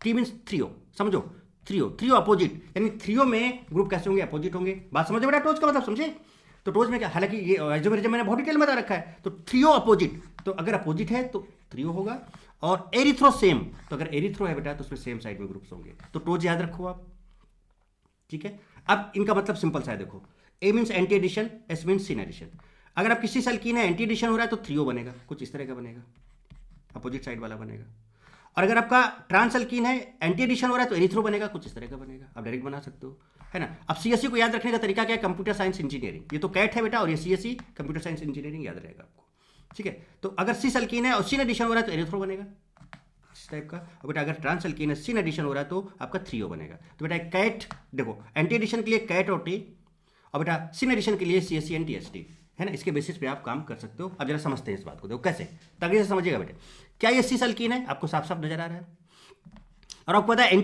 T मीन्स थ्रियो, समझो, थ्रियो, थ्रियो अपोजिट, यानी थ्रियो में ग्रुप कैसे होंगे, अपोजिट होंगे। बात समझो बेटा, टोज का मतलब समझे। तो टोज में क्या, हालांकि ये आइसोमेरिज्म मैंने बहुत डिटेल में बता रखा है, तो थ्रियो अपोजिट, तो अगर अपोजिट है तो थ्रियो होगा, और एरिथ्रो सेम, तो अगर एरिथ्रो है बेटा तो उसमें सेम साइड में ग्रुप्स होंगे। तो टोज याद रखो आप, ठीक है। अब इनका मतलब सिंपल सा है, देखो, A means anti addition, S means syn addition. अगर आप किसी एल्कीन है एंटी एडिशन हो रहा है तो थ्रियो बनेगा, कुछ इस तरह का बनेगा, अपोजिट साइड वाला बनेगा। और अगर आपका ट्रांस एल्कीन है एंटी एडिशन हो रहा है तो एरिथ्रो बनेगा, कुछ इस तरह का बनेगा। आप डायरेक्ट बना सकते हो, है ना। अब सीएससी को याद रखने का तरीका क्या है, कंप्यूटर साइंस इंजीनियरिंग, ये तो कैट है बेटा, और ये सीएससी कंप्यूटर साइंस इंजीनियरिंग याद रहेगा आपको, ठीक है। तो अगर सिस एल्कीन है और सिन एडिशन हो रहा है तो एरिथ्रो बनेगा, इस टाइप का। और बेटा अगर ट्रांस एल्कीन है सिन एडिशन हो रहा है तो आपका थ्रियो बनेगा। तो बेटा कैट देखो, एंटी एडिशन के लिए कैट और टी, और बेटा सिन एडिशन के लिए सीएससी एंड टीएसटी, है ना। इसके बेसिस पे आप काम कर सकते हो। अब जरा समझते हैं इस बात को, देखो कैसे, ताकि से समझिएगा बेटे। क्या ये सिस एल्कीन है, आपको साफ साफ नजर आ रहा है। और आपको पता है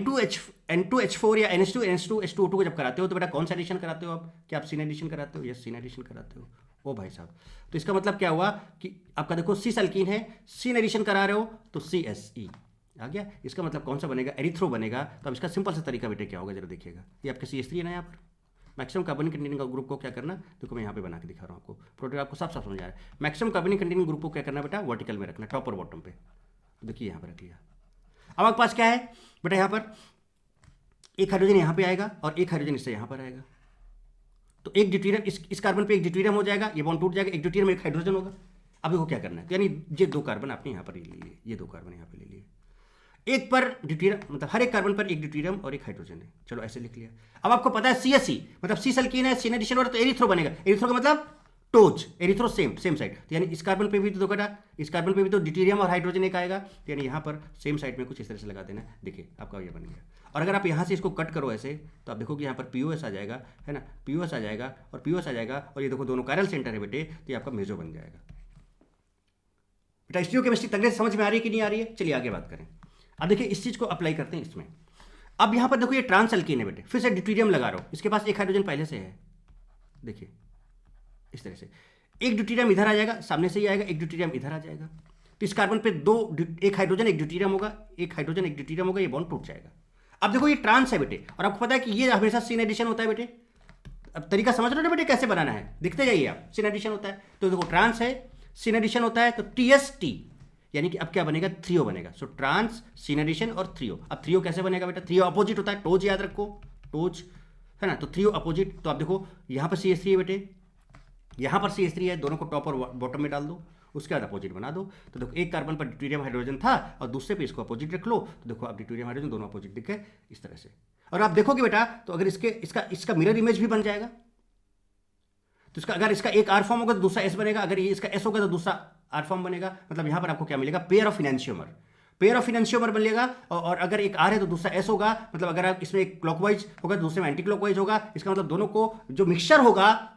N2H4 या NH2 को जब कराते हो तो बेटा कौन सा एडिशन कराते हो आप, क्या आप सिन एडिशन कराते हो, या सिन एडिशन कराते हो। ओ भाई साहब, तो इसका मतलब क्या हुआ कि आपका देखो सिस एल्कीन है, सिन एडिशन करा रहे हो तो CSE आ गया। इसका मतलब कौन सा बनेगा, एरिथ्रो बनेगा। तो अब इसका सिंपल सा तरीका बेटे क्या होगा, जरा देखिएगा। ये आपके CH3 है ना, यहाँ पर मैक्सिमम कार्बनिक कंटेनिंग ग्रुप को क्या करना, देखो मैं यहाँ पे बना के दिखा रहा हूँ आपको, प्रोटीन आपको साफ साफ समझ आ रहा है। मैक्सिमम कार्बनिक कंटेनिंग ग्रुप को क्या करना बेटा, वर्टिकल में रखना, टॉप और बॉटम पे। तो देखिए यहाँ पर रख लिया। अब आपके पास क्या है बेटा, यहाँ पर एक हाइड्रोजन यहाँ पे आएगा और एक हाइड्रोजन इससे यहाँ पर आएगा। तो एक ड्यूटेरियम इस कार्बन पे एक ड्यूटेरियम हो जाएगा, ये बॉन्ड टूट जाएगा, एक ड्यूटेरियम एक हाइड्रोजन होगा। अब देखो क्या करना है, तो यानी ये दो कार्बन आपने यहाँ पर ले लिए, ये दो कार्बन यहाँ पे ले लिए, एक पर ड्यूटेरियम, मतलब हर एक कार्बन पर एक ड्यूटेरियम और एक हाइड्रोजन है। चलो ऐसे लिख लिया। अब आपको पता है CSE मतलब सिस एल्कीन है, सिन एडिशन हो रहा है तो एरिथ्रो बनेगा। एरिथ्रो का मतलब टोज, एरिथ्रो सेम साइड, तो यानी इस कार्बन पे भी तो बेटा, इस कार्बन पे भी तो ड्यूटेरियम और हाइड्रोजन एक आएगा, तो यानी यहाँ पर सेम साइड में कुछ इस तरह से लगा देना। देखिए आपका ये बन गया। और अगर आप यहाँ से इसको कट करो ऐसे, तो आप देखो कि यहाँ पर POS आ जाएगा, है ना, POS आ जाएगा और POS आ जाएगा, और ये देखो दोनों कायरल सेंटर है बेटे, तो ये आपका मेजो बन जाएगा बेटा। स्टीरियोकेमिस्ट्री तगड़े से समझ में आ रही है कि नहीं आ रही है। चलिए आगे बात करें। अब देखिए इस चीज को अप्लाई करते हैं इसमें। अब यहां पर देखो ये ट्रांस एल्कीन है बेटे, फिर से ड्यूटेरियम लगा रहा हूं, इसके पास एक हाइड्रोजन पहले से है, देखिए इस तरह से एक ड्यूटेरियम इधर आ जाएगा, सामने से ही आएगा, एक ड्यूटेरियम इधर आ जाएगा। तो इस कार्बन पे एक हाइड्रोजन एक ड्यूटेरियम होगा, एक हाइड्रोजन एक ड्यूटेरियम होगा, ये बॉन्ड टूट जाएगा। अब देखो ये ट्रांस है बेटे, और आपको पता है कि ये हमेशा सिन एडिशन होता है बेटे। अब तरीका समझ रहे हो बेटे कैसे बनाना है, दिखते जाइए आप। सिन एडिशन होता है तो देखो ट्रांस है, सिन एडिशन होता है तो TST, यानी कि अब क्या बनेगा, थ्रियो बनेगा। सो ट्रांस, सिन एडिशन और थ्रियो। अब थ्रियो कैसे बनेगा बेटा, थ्रियो अपोजिट होता है, टोज याद रखो, टोज, है ना। तो थ्रियो अपोजिट, तो आप देखो यहाँ पर CH3 है बेटे, यहाँ पर CH3 है, दोनों को टॉप और बॉटम में डाल दो, उसके बाद अपोजिट बना दो। तो देखो एक कार्बन पर ड्यूटेरियम हाइड्रोजन था और दूसरे पे इसको अपोजिट रख लो, तो देखो अब ड्यूटेरियम हाइड्रोजन दोनों अपोजिट दिखे इस तरह से। और आप देखोगे बेटा, तो अगर इसका मिरर इमेज भी बन जाएगा, तो इसका अगर इसका एक R फॉर्म होगा तो दूसरा S बनेगा, अगर ये इसका S होगा तो दूसरा R फॉर्म बनेगा। मतलब यहां पर आपको क्या मिलेगा, पेयर ऑफ इनैंशियोमर, पेयर ऑफ इनैंशियोमर बनेगा। और अगर एक R है तो दूसरा S होगा, मतलब अगर आप इसमें एक क्लॉकवाइज होगा तो दूसरे में एंटी क्लॉकवाइज होगा। इसका मतलब दोनों को जो मिक्सचर होगा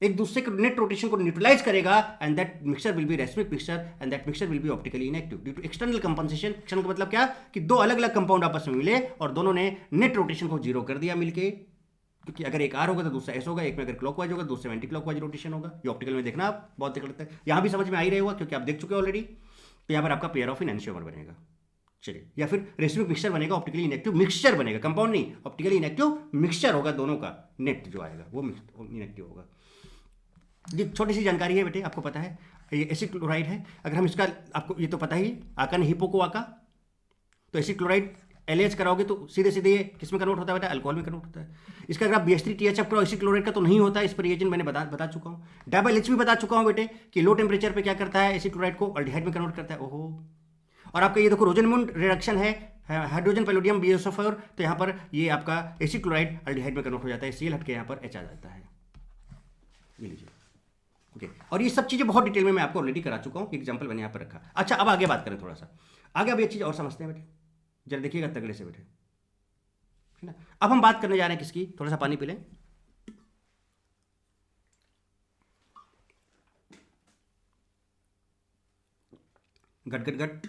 एक दूसरे के नेट रोटेशन को न्यूट्रलाइज करेगा, and that mixture will be racemic mixture, and that mixture will be optically inactive due to external compensation. External का मतलब क्या, कि दो अलग अलग कंपाउंड आपस में मिले और दोनों ने नेट रोटेशन को जीरो कर दिया मिलके, क्योंकि अगर एक R होगा तो दूसरा S होगा, एक में अगर क्लॉकवाइज होगा दूसरे में एंटी क्लॉकवाइज रोटेशन होगा। ये ऑप्टिकल में देखना आप बहुत दिक्कत लगता है, यहाँ भी समझ में आ ही रहे होगा क्योंकि आप देख चुके हो ऑलरेडी। तो यहाँ पर आपका पेयर ऑफ इनैंशियोमर बनेगा, चलिए, या फिर रेसिप्रोक मिक्सचर बनेगा, ऑप्टिकली इनएक्टिव मिक्सचर बनेगा, कंपाउंड नहीं, ऑप्टिकली इनएक्टिव मिक्सचर होगा, दोनों का नेट जो आएगा वो इनएक्टिव होगा। ये छोटी सी जानकारी है बेटे, आपको पता है ये एसिड क्लोराइड है। अगर हम इसका, आपको ये तो पता ही, आका ने हिपो को आका, तो एसिड क्लोराइड LH कराओगे तो सीधे सीधे ये किस में कन्वर्ट होता है बेटा, अल्कोहल में कन्वर्ट होता है। इसका अगर आप BH3THF कराओ एसिड क्लोराइड का तो नहीं होता है, इस पर रिएजेंट मैंने बता चुका हूँ। डबल H भी बता चुका हूँ बेटे कि लो टेम्परेचर पे क्या करता है, एसिड क्लोराइड को अल्डिहाइड में कन्वर्ट करता है। ओहो, और आपका ये देखो रोजनमुंड रिडक्शन है, हाइड्रोजन पैलोडियम BSO4, तो यहाँ पर ये आपका एसिड क्लोराइड अल्डिहाइड में कन्वर्ट हो जाता है, Cl हट के यहाँ पर H आ जाता है। ये लीजिए, ओके। और ये सब चीज़ें बहुत डिटेल में मैं आपको ऑलरेडी करा चुका हूँ, एग्जाम्पल मैंने यहाँ पर रखा। अच्छा, अब आगे बात करें थोड़ा सा आगे, अब ये चीज़ और समझते हैं बेटे, जरा देखिएगा तगड़े से बेटे, है ना। अब हम बात करने जा रहे हैं किसकी, थोड़ा सा पानी पी लें। गट गट गट।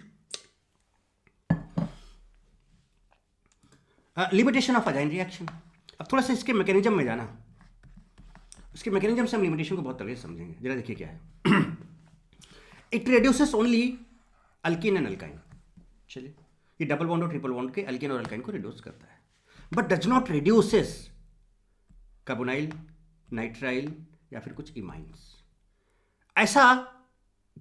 Limitation of azine reaction. अब थोड़ा सा इसके मैकेनिज्म में जाना, इसके मैकेनिज्म से हम लिमिटेशन को बहुत तगड़े से समझेंगे। जरा देखिए क्या है। It reduces only alkyne and alkyne. चलिए, ये डबल बॉन्ड और ट्रिपल बॉन्ड के अल्कीन और अल्काइन को रिड्यूस करता है, but does not reduces carbonyl, nitrile या फिर कुछ इमाइंस। ऐसा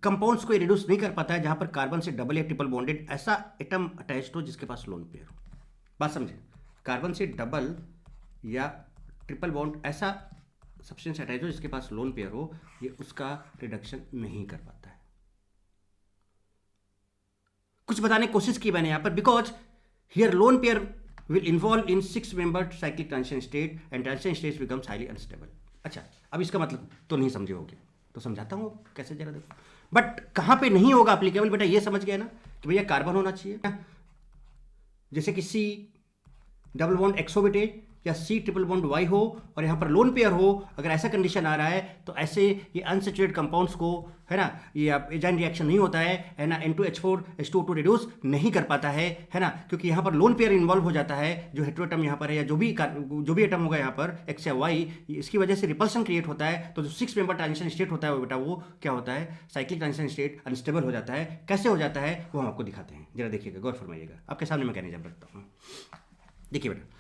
कंपाउंड्स को रिड्यूस नहीं कर पाता है जहां पर कार्बन से डबल या ट्रिपल बॉन्डेड ऐसा एटम अटैच्ड हो जिसके पास लोन पेयर हो। बात समझे, कार्बन से डबल या ट्रिपल बॉन्ड ऐसा सब्सटेंस अटैच हो जिसके पास लोन पेयर हो, ये उसका रिडक्शन नहीं कर पाता है। कुछ बताने की कोशिश की मैंने यहां पर, because here lone pair will involve in 6 membered cyclic transition state and transition state becomes highly unstable. अच्छा, अब इसका मतलब तो नहीं समझे होगे, तो समझाता हूं कैसे, जरा देखो। बट कहां पे नहीं होगा एप्लीकेबल बेटा, ये समझ गया ना कि भैया कार्बन होना चाहिए, जैसे कि C डबल बॉन्ड X हो बेटे, या C ट्रिपल बॉन्ड Y हो, और यहाँ पर लोन पेयर हो। अगर ऐसा कंडीशन आ रहा है तो ऐसे ये अनसैचुरेटेड कंपाउंड्स को, है ना, ये एजाइन रिएक्शन नहीं होता है ना, N2H4H2O2 रिड्यूस नहीं कर पाता है ना, क्योंकि यहाँ पर लोन पेयर इन्वॉल्व हो जाता है, जो हेटेरोएटम यहाँ पर है या जो भी एटम होगा यहाँ पर X या Y, इसकी वजह से रिपल्सन क्रिएट होता है। तो जो 6 मेंबर ट्रांजिशन स्टेट होता है वो बेटा, वो क्या होता है, साइक्लिक ट्रांजिशन स्टेट अनस्टेबल हो जाता है। कैसे हो जाता है वो हम आपको दिखाते हैं, जरा देखिएगा, गौर फरमाइएगा। आपके सामने मैकेनिज्म रखता हूँ, देखिए बेटा।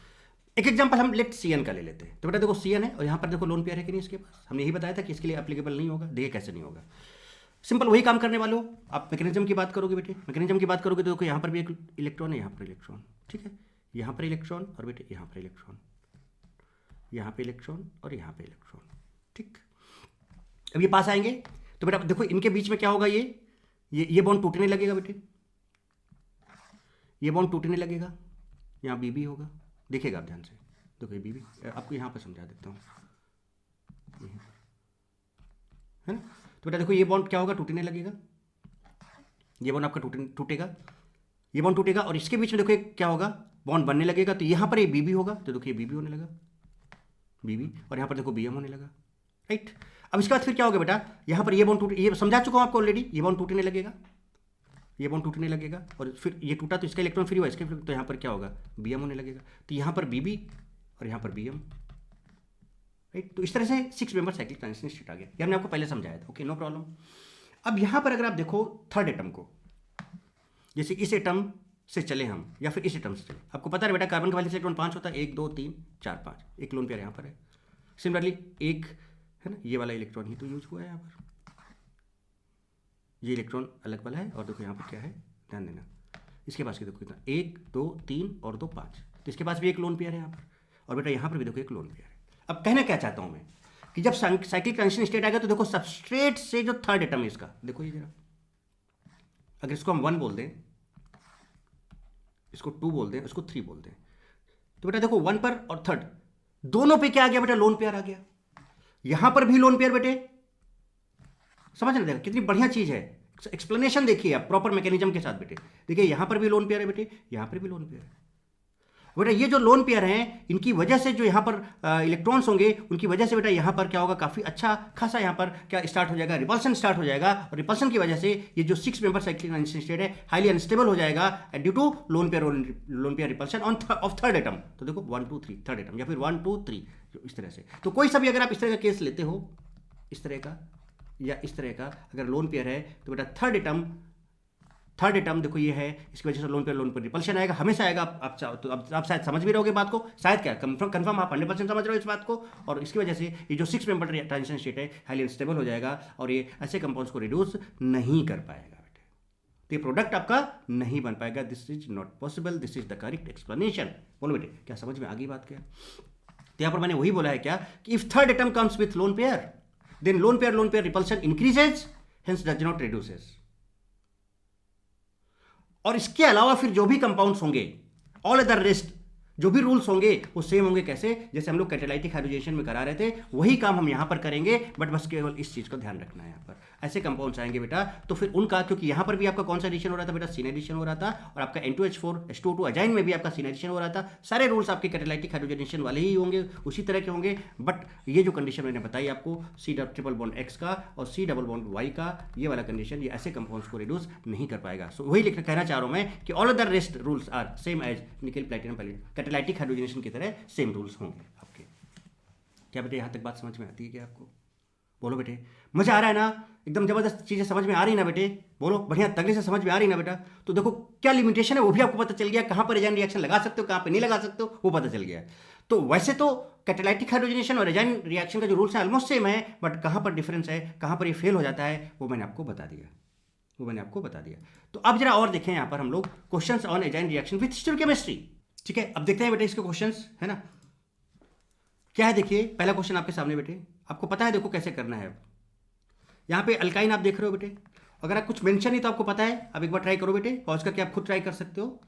एक एग्जांपल हम लेट CN का ले लेते हैं। तो बेटा देखो CN है और यहाँ पर देखो लोन पेयर है कि नहीं इसके पास, हमने यही बताया था कि इसके लिए एप्लीकेबल नहीं होगा। देखिए कैसे नहीं होगा, सिंपल वही काम करने वाले हो आप। मैकेनिज्म की बात करोगे बेटे, मैकेनिज्म की बात करोगे तो देखो यहाँ पर भी एक इलेक्ट्रॉन है, यहाँ पर इलेक्ट्रॉन, ठीक है, यहाँ पर इलेक्ट्रॉन और बेटे यहाँ पर इलेक्ट्रॉन, यहाँ पे इलेक्ट्रॉन और यहाँ पे इलेक्ट्रॉन, ठीक। अब ये पास आएंगे तो बेटा देखो इनके बीच में क्या होगा, ये बॉन्ड टूटने लगेगा बेटे, ये बॉन्ड टूटने लगेगा, यहाँ BB होगा। देखिएगा आप ध्यान से, देखो ये BB, आपको यहाँ पर समझा देता हूँ, है ना। तो बेटा देखो ये बॉन्ड क्या होगा, टूटने लगेगा, ये बॉन्ड आपका टूटेगा, ये बॉन्ड टूटेगा, और इसके बीच में देखो क्या होगा, बॉन्ड बनने लगेगा। तो यहाँ पर ये BB होगा, तो देखो ये BB होने लगा, BB, और यहाँ पर देखो BM होने लगा, राइट। अब इसके बाद फिर क्या होगा बेटा, यहाँ पर ये बॉन्ड टूट, ये समझा चुका हूँ आपको ऑलरेडी, ये बॉन्ड टूटने लगेगा, ये बॉन्ड टूटने लगेगा, और फिर ये टूटा तो इसका इलेक्ट्रॉन फ्री हुआ, इसके फिर तो यहाँ पर क्या होगा, BM होने लगेगा। तो यहाँ पर BB और यहाँ पर BM, राइट। तो इस तरह से 6 मेंबर साइक्लिक ट्रांजिशन स्टेट आ गया, ये हमने आपको पहले समझाया था, ओके, नो प्रॉब्लम। अब यहाँ पर अगर आप देखो थर्ड एटम को, जैसे इस एटम से चले हम या फिर इस एटम से चले, आपको पता है बेटा कार्बन का वैलेंस इलेक्ट्रॉन 5 होता है, 1 2 3 4 5, एक लोन पेयर यहाँ पर है। सिमिलरली एक है ना, ये वाला इलेक्ट्रॉन ही तो यूज हुआ है यहाँ पर, ये इलेक्ट्रॉन अलग वाला है, और देखो यहाँ पर क्या है, ध्यान देना, इसके पास देखो कितना, 1 2 3 और 2 5, तो इसके पास भी एक लोन पेयर है यहाँ पर, और बेटा यहाँ पर भी देखो एक लोन पेयर है। अब कहना क्या चाहता हूँ मैं कि जब साइक्लिक ट्रांजिशन स्टेट आएगा तो देखो सबस्ट्रेट से जो थर्ड एटम है इसका, देखो ये जरा, अगर इसको हम 1 बोल दें, इसको 2 बोल दें, इसको 3 बोल दें, तो बेटा देखो 1 पर और थर्ड दोनों पे क्या आ गया बेटा, लोन पेयर आ गया। यहां पर भी लोन पेयर बेटे, समझ रहे कितनी बढ़िया चीज है। एक्सप्लेनेशन देखिए आप प्रॉपर मैकेनिज्म के साथ बेटे, देखिए यहां पर भी लोन पेयर है बेटे, यहां पर भी लोन पेयर है बेटा। ये जो लोन पेयर हैं इनकी वजह से जो यहाँ पर इलेक्ट्रॉन्स होंगे उनकी वजह से बेटा यहाँ पर क्या होगा, काफ़ी अच्छा खासा यहाँ पर क्या स्टार्ट हो जाएगा, रिपल्सन स्टार्ट हो जाएगा, और रिपल्सन की वजह से ये जो 6 मेंबर साइक्लिक ट्रांजिशन स्टेट है हाईली अनस्टेबल हो जाएगा due to lone pair repulsion of third atom. तो देखो 1 2 3 थर्ड एटम, या फिर 1 2 3 इस तरह से। तो कोई सा भी अगर आप इस तरह का केस लेते हो, इस तरह का या इस तरह का, अगर लोन पेयर है तो बेटा थर्ड एटम देखो ये है, इसकी वजह से लोन पर रिपल्शन आएगा, हमेशा आएगा। आप तो आप शायद समझ भी रहोगे बात को, शायद क्या कंफर्म आप 100% समझ रहे हो इस बात को। और इसकी वजह से ये जो 6 मेंबर ट्रांजिशन स्टेट है हाईली अनस्टेबल हो जाएगा और ये ऐसे कंपाउंड्स को रिड्यूस नहीं कर पाएगा बेटे। तो ये प्रोडक्ट आपका नहीं बन पाएगा। This is not possible, this is the correct explanation. बोलो बेटे, क्या समझ में आ गई बात? क्या तो यहां पर मैंने वही बोला है क्या कि if third atom comes with lone pair then lone pair repulsion increases hence does not reduces. और इसके अलावा फिर जो भी कंपाउंड्स होंगे, ऑल अदर रेस्ट जो भी रूल्स होंगे वो सेम होंगे। कैसे? जैसे हम लोग कैटालाइटिक हाइड्रोजनेशन में करा रहे थे, वही काम हम यहां पर करेंगे, बट बस केवल इस चीज को ध्यान रखना है। यहां पर ऐसे कंपाउंड्स आएंगे बेटा, तो फिर उनका, क्योंकि यहां पर भी आपका कौन सा एडिशन हो रहा था बेटा? सीन एडिशन हो रहा था, और आपका N2H4 H2O2 अजाइन में भी आपका सीन एडिशन हो रहा था। सारे रूल्स आपके कैटालाइटिक हाइड्रोजनेशन वाले ही होंगे, उसी तरह के होंगे। बट ये जो कंडीशन मैंने बताई आपको, C⋅X का और C⋅Y का, ये वाला कंडीशन, ये ऐसे कंपाउंड्स को रिड्यूस नहीं कर पाएगा। सो वही कहना चाह रहा हूं मैं कि all other rest rules are same as nickel platinum palladium, catalytic hydrogenation की तरह सेम रूल्स होंगे आपके। क्या बेटे, यहां तक बात समझ में आती है क्या आपको? बोलो बेटे, मजा आ रहा है ना? एकदम जबरदस्त चीजें समझ में आ रही ना बेटे? बोलो, बढ़िया तगड़े से समझ में आ रही ना बेटा? तो देखो क्या लिमिटेशन है वो भी आपको पता चल गया, कहां पर एजाइन रिएक्शन लगा सकते हो, कहां पर नहीं लगा सकते हो, वो पता चल गया। तो वैसे तो कैटालाइटिक हाइड्रोजनेशन और एजाइन रिएक्शन का जो रूल्स है ऑलमोस्ट सेम है, बट कहां पर डिफरेंस है, कहां पर ये फेल हो जाता है, वो मैंने आपको बता दिया। तो अब जरा और देखें यहां पर हम लोग क्वेश्चंस ऑन एजाइन रिएक्शन विद स्टोइकोकेमिस्ट्री। ठीक है, अब देखते हैं बेटे इसके क्वेश्चंस, है ना? क्या है देखिए, पहला क्वेश्चन आपके सामने बेटे, आपको पता है देखो कैसे करना है। यहां पे अल्काइन आप देख रहे हो बेटे, अगर आप कुछ मेंशन नहीं तो आपको पता है, अब एक बार ट्राई करो बेटे, पॉज करके आप खुद ट्राई कर सकते हो।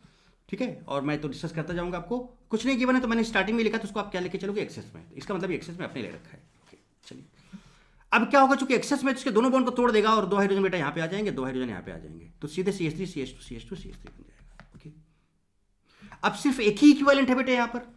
ठीक है, और मैं तो डिस्कस करता जाऊंगा। आपको कुछ नहीं गिवन है तो मैंने स्टार्टिंग में लिखा, तो उसको आप क्या लेके चलोगे? एक्सेस में। इसका मतलब एक्सेस में अपने ले रखा है। ओके, चलिए अब क्या होगा, चूंकि एक्सेस में उसके दोनों बॉन्ड को तोड़ देगा और दो हाइड्रोजन बेटा यहां पे आ जाएंगे, दो हाइड्रोजन यहां पे आ जाएंगे, तो सीधे CH3 CH2 CH2 CH3 बन जाएगा। ओके, अब सिर्फ एक ही इक्विवेलेंट है बेटे, यहां पर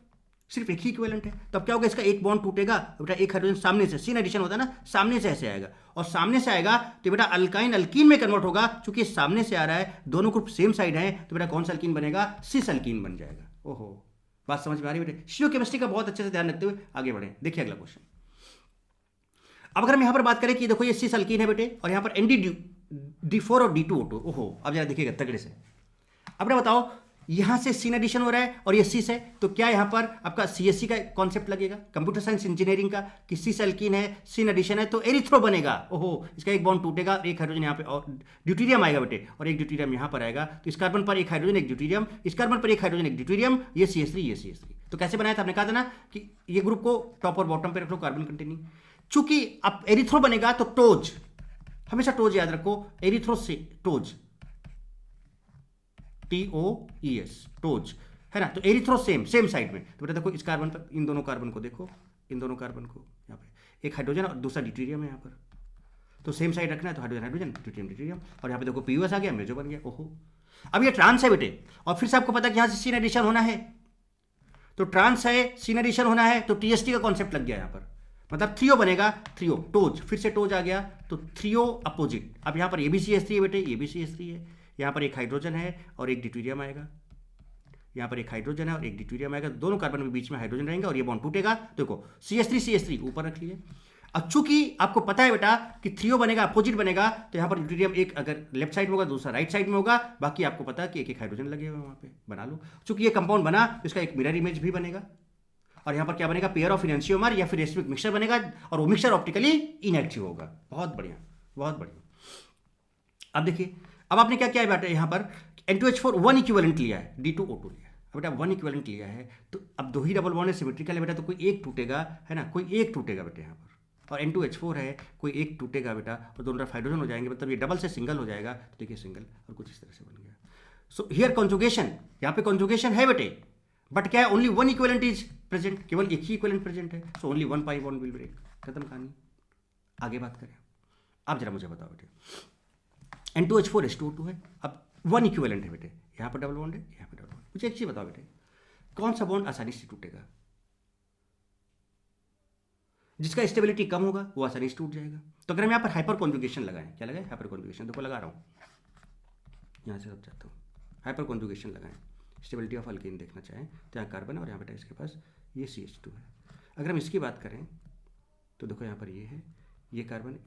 सिर्फ एक ही इक्विवेलेंट है, तो अब क्या होगा, इसका एक बॉन्ड टूटेगा बेटा, एक हाइड्रोजन सामने से, सीन एडिशन होता है ना, सामने से ऐसे आएगा, और सामने से आएगा तो बेटा अल्काइन अल्कीन में कन्वर्ट होगा। चूंकि सामने से आ रहा है, दोनों ग्रुप सेम साइड है, तो बेटा कौन सा अल्कीन बनेगा? सिस अल्कीन बन जाएगा। ओहो, बात समझ में आ रही है बेटे? स्टोइकोकेमिस्ट्री का बहुत अच्छे से ध्यान रखते हुए आगे बढ़े। देखिए अगला क्वेश्चन। अब अगर हम यहां पर बात करें कि देखो ये सिस अल्कीन है बेटे, और यहां पर ND4 और D2O2। ओहो, अब जरा देखिएगा तगड़े से। अब बताओ, यहां से सीन एडिशन हो रहा है और ये सिस है, तो क्या यहां पर आपका CSC का कॉन्सेप्ट लगेगा, कंप्यूटर साइंस इंजीनियरिंग का, कि सिस एल्कीन है, सीन एडिशन है, तो एरिथ्रो बनेगा। ओहो, इसका एक बॉन्ड टूटेगा, एक हाइड्रोजन यहां पे और ड्यूटेरियम आएगा बेटे, और एक ड्यूटेरियम यहां पर आएगा, तो इस कार्बन पर एक हाइड्रोजन एक ड्यूटेरियम, इस कार्बन पर एक हाइड्रोजन एक ड्यूटेरियम, ये CH3 ये CH3। तो कैसे बनाया था? आपने कहा था ना कि ये ग्रुप को टॉप और बॉटम पे रख लो, कार्बन कंटेनिंग। चूंकि अब एरिथ्रो बनेगा तो टोज, हमेशा टोज याद रखो, एरिथ्रो से टोज, TOES, टोज, है ना? तो एरिथ्रो सेम साइड में, तो बेटा देखो इस कार्बन पर, इन दोनों कार्बन को देखो, इन दोनों कार्बन को, यहाँ पे एक हाइड्रोजन और दूसरा ड्यूटेरियम है यहाँ पर, तो सेम साइड रखना है, तो हाइड्रोजन हाइड्रोजन, ड्यूटेरियम ड्यूटेरियम, और यहाँ पे देखो POS आ गया, मेजो बन गया। ओहो, अब ये ट्रांस है बेटे, और फिर से आपको पता है कि यहाँ से सीन एडिशन होना है, तो ट्रांस है, सीन एडिशन होना है, तो TST का कॉन्सेप्ट लग गया यहाँ पर, मतलब थ्रियो बनेगा, थ्रियो टोज, फिर से टोज आ गया, तो थ्रियो अपोजिट। अब यहाँ पर ये भी CH3 है बेटे, ये भी CH3 है, यहाँ पर एक हाइड्रोजन है और एक ड्यूटेरियम आएगा, यहाँ पर एक हाइड्रोजन है और एक ड्यूटेरियम आएगा, दोनों कार्बन के बीच में हाइड्रोजन रहेंगे और ये बॉन्ड टूटेगा। देखो CH3 ऊपर रख लिए। अब चूंकि आपको पता है बेटा कि थ्रियो बनेगा, अपोजिट बनेगा, तो यहाँ पर ड्यूटेरियम एक अगर लेफ्ट साइड में होगा, दूसरा राइट साइड में होगा, बाकी आपको पता है कि एक एक हाइड्रोजन लगे हुए वहाँ पे, बना लो। चूंकि ये कंपाउंड बना तो इसका एक मिरर इमेज भी बनेगा, और यहाँ पर क्या बनेगा? पेयर ऑफ इनैंशियोमर या फिर एस्टरिक मिक्सचर बनेगा, और वो मिक्सचर ऑप्टिकली इनएक्टिव होगा। बहुत बढ़िया, बहुत बढ़िया। अब देखिए, अब आपने क्या किया है बेटा, यहाँ पर N2H4 1 इक्विवेलेंट लिया है, D2O2 लिया है, बेटा 1 इक्विवेलेंट लिया है, तो अब दो ही डबल बॉन्ड है, सिमेट्रिकल है बेटा, तो कोई एक टूटेगा, है ना, कोई एक टूटेगा बेटा यहाँ पर, और N2H4 है, कोई एक टूटेगा बेटा, और दोनों तरफ हाइड्रोजन हो जाएंगे, मतलब ये डबल से सिंगल हो जाएगा, तो देखिए सिंगल, और कुछ इस तरह से बन गया। सो हियर कॉन्जुगेशन, यहाँ पे कॉन्जुगेशन है बेटे, बट क्या है? ओनली 1 इक्विवेलेंट इज प्रेजेंट, केवल एक ही इक्विवेलेंट प्रेजेंट है, so only 1 pi bond will break, खत्म कहानी। आगे बात करें, अब जरा मुझे बताओ बेटे, N2H4 H2O2 है, अब 1 इक्विवेलेंट है बेटे, यहाँ पर डबल बॉन्ड है, यहाँ पर डबल बॉन्ड। मुझे एक चीज बताओ बेटे, कौन सा बॉन्ड आसानी से टूटेगा? जिसका स्टेबिलिटी कम होगा वो आसानी से टूट जाएगा। तो अगर हम यहाँ पर हाइपर कॉन्जुगेशन लगाएं, क्या लगाएं? हाइपर कॉन्जुगेशन, देखो लगा रहा हूँ, यहाँ से सब चाहता हूँ, हाइपर कॉन्जुगेशन लगाएं, स्टेबिलिटी ऑफ अल्कीन देखना चाहें, तो यहाँ कार्बन है और यहाँ बेटा इसके पास ये CH2 है। अगर हम इसकी बात करें तो देखो यहाँ पर ये है, ये कार्बन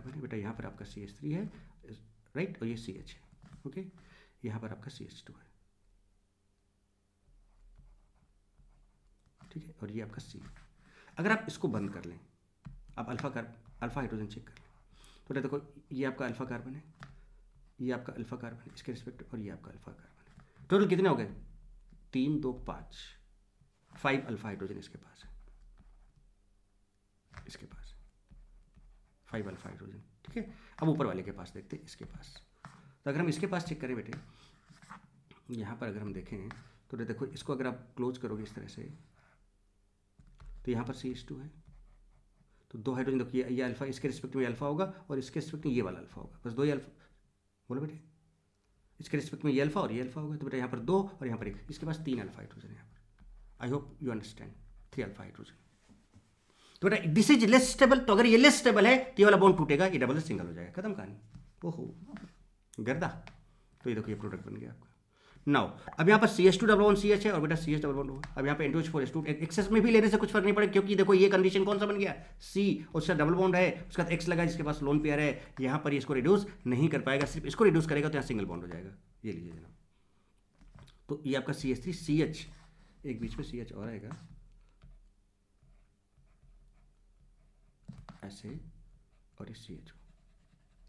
है बेटा, यहाँ पर आपका CH3 है, राइट, और ये CH है, ओके, यहाँ पर आपका CH2 है, ठीक है, और ये आपका C। अगर आप इसको बंद कर लें, आप अल्फा हाइड्रोजन चेक कर लें, तो देखो ये आपका अल्फा कार्बन है, ये आपका अल्फा कार्बन इसके रिस्पेक्ट और ये आपका अल्फा कार्बन। टोटल कितने हो गए? 3 2 5 5 अल्फा हाइड्रोजन इसके पास है, इसके पास 5 अल्फा हाइड्रोजन। ठीक है, अब ऊपर वाले के पास देखते हैं, इसके पास। तो अगर हम इसके पास चेक करें बेटे, यहाँ पर अगर हम देखें तो देखो इसको अगर आप क्लोज करोगे इस तरह से, तो यहाँ पर CH2 है, तो 2 हाइड्रोजन। देखो ये अल्फा, इसके रिस्पेक्ट में अल्फा होगा और इसके रिस्पेक्ट में ये वाला अल्फा होगा, बस 2 ही अल्फा। बोलो बेटे, इसके रिस्पेक्ट में ये अल्फा और ये अल्फा होगा, तो बेटा यहाँ पर 2 और यहाँ पर 1, इसके पास 3 अल्फा हाइड्रोजन है यहाँ पर। I hope you understand, 3 alpha hydrogen. तो बेटा दिस इज लेस स्टेबल, तो अगर ये लेस स्टेबल है तो ये वाला बॉन्ड टूटेगा, ये डबल से सिंगल हो जाएगा, खत्म कहानी। ओहो गर्दा। तो ये देखो ये प्रोडक्ट बन गया आपका। नाउ अब यहाँ पर CH2 डबल बॉन्ड CH है और बेटा CH डबल बॉन्ड होगा। अब यहाँ पे N2H4 एक्सेस में भी लेने से कुछ फर्क नहीं पड़ेगा, क्योंकि देखो ये कंडीशन कौन सा बन गया, C, उसका डबल बॉन्ड है, उसके बाद X लगा जिसके पास लोन पेयर है, यहाँ पर इसको रिड्यूस नहीं कर पाएगा, सिर्फ इसको रिड्यूस करेगा तो यहाँ सिंगल बॉन्ड हो जाएगा। ये लीजिए जनाब, तो ये आपका CH3 CH, एक बीच में CH और आएगा ऐसे, और इस CH,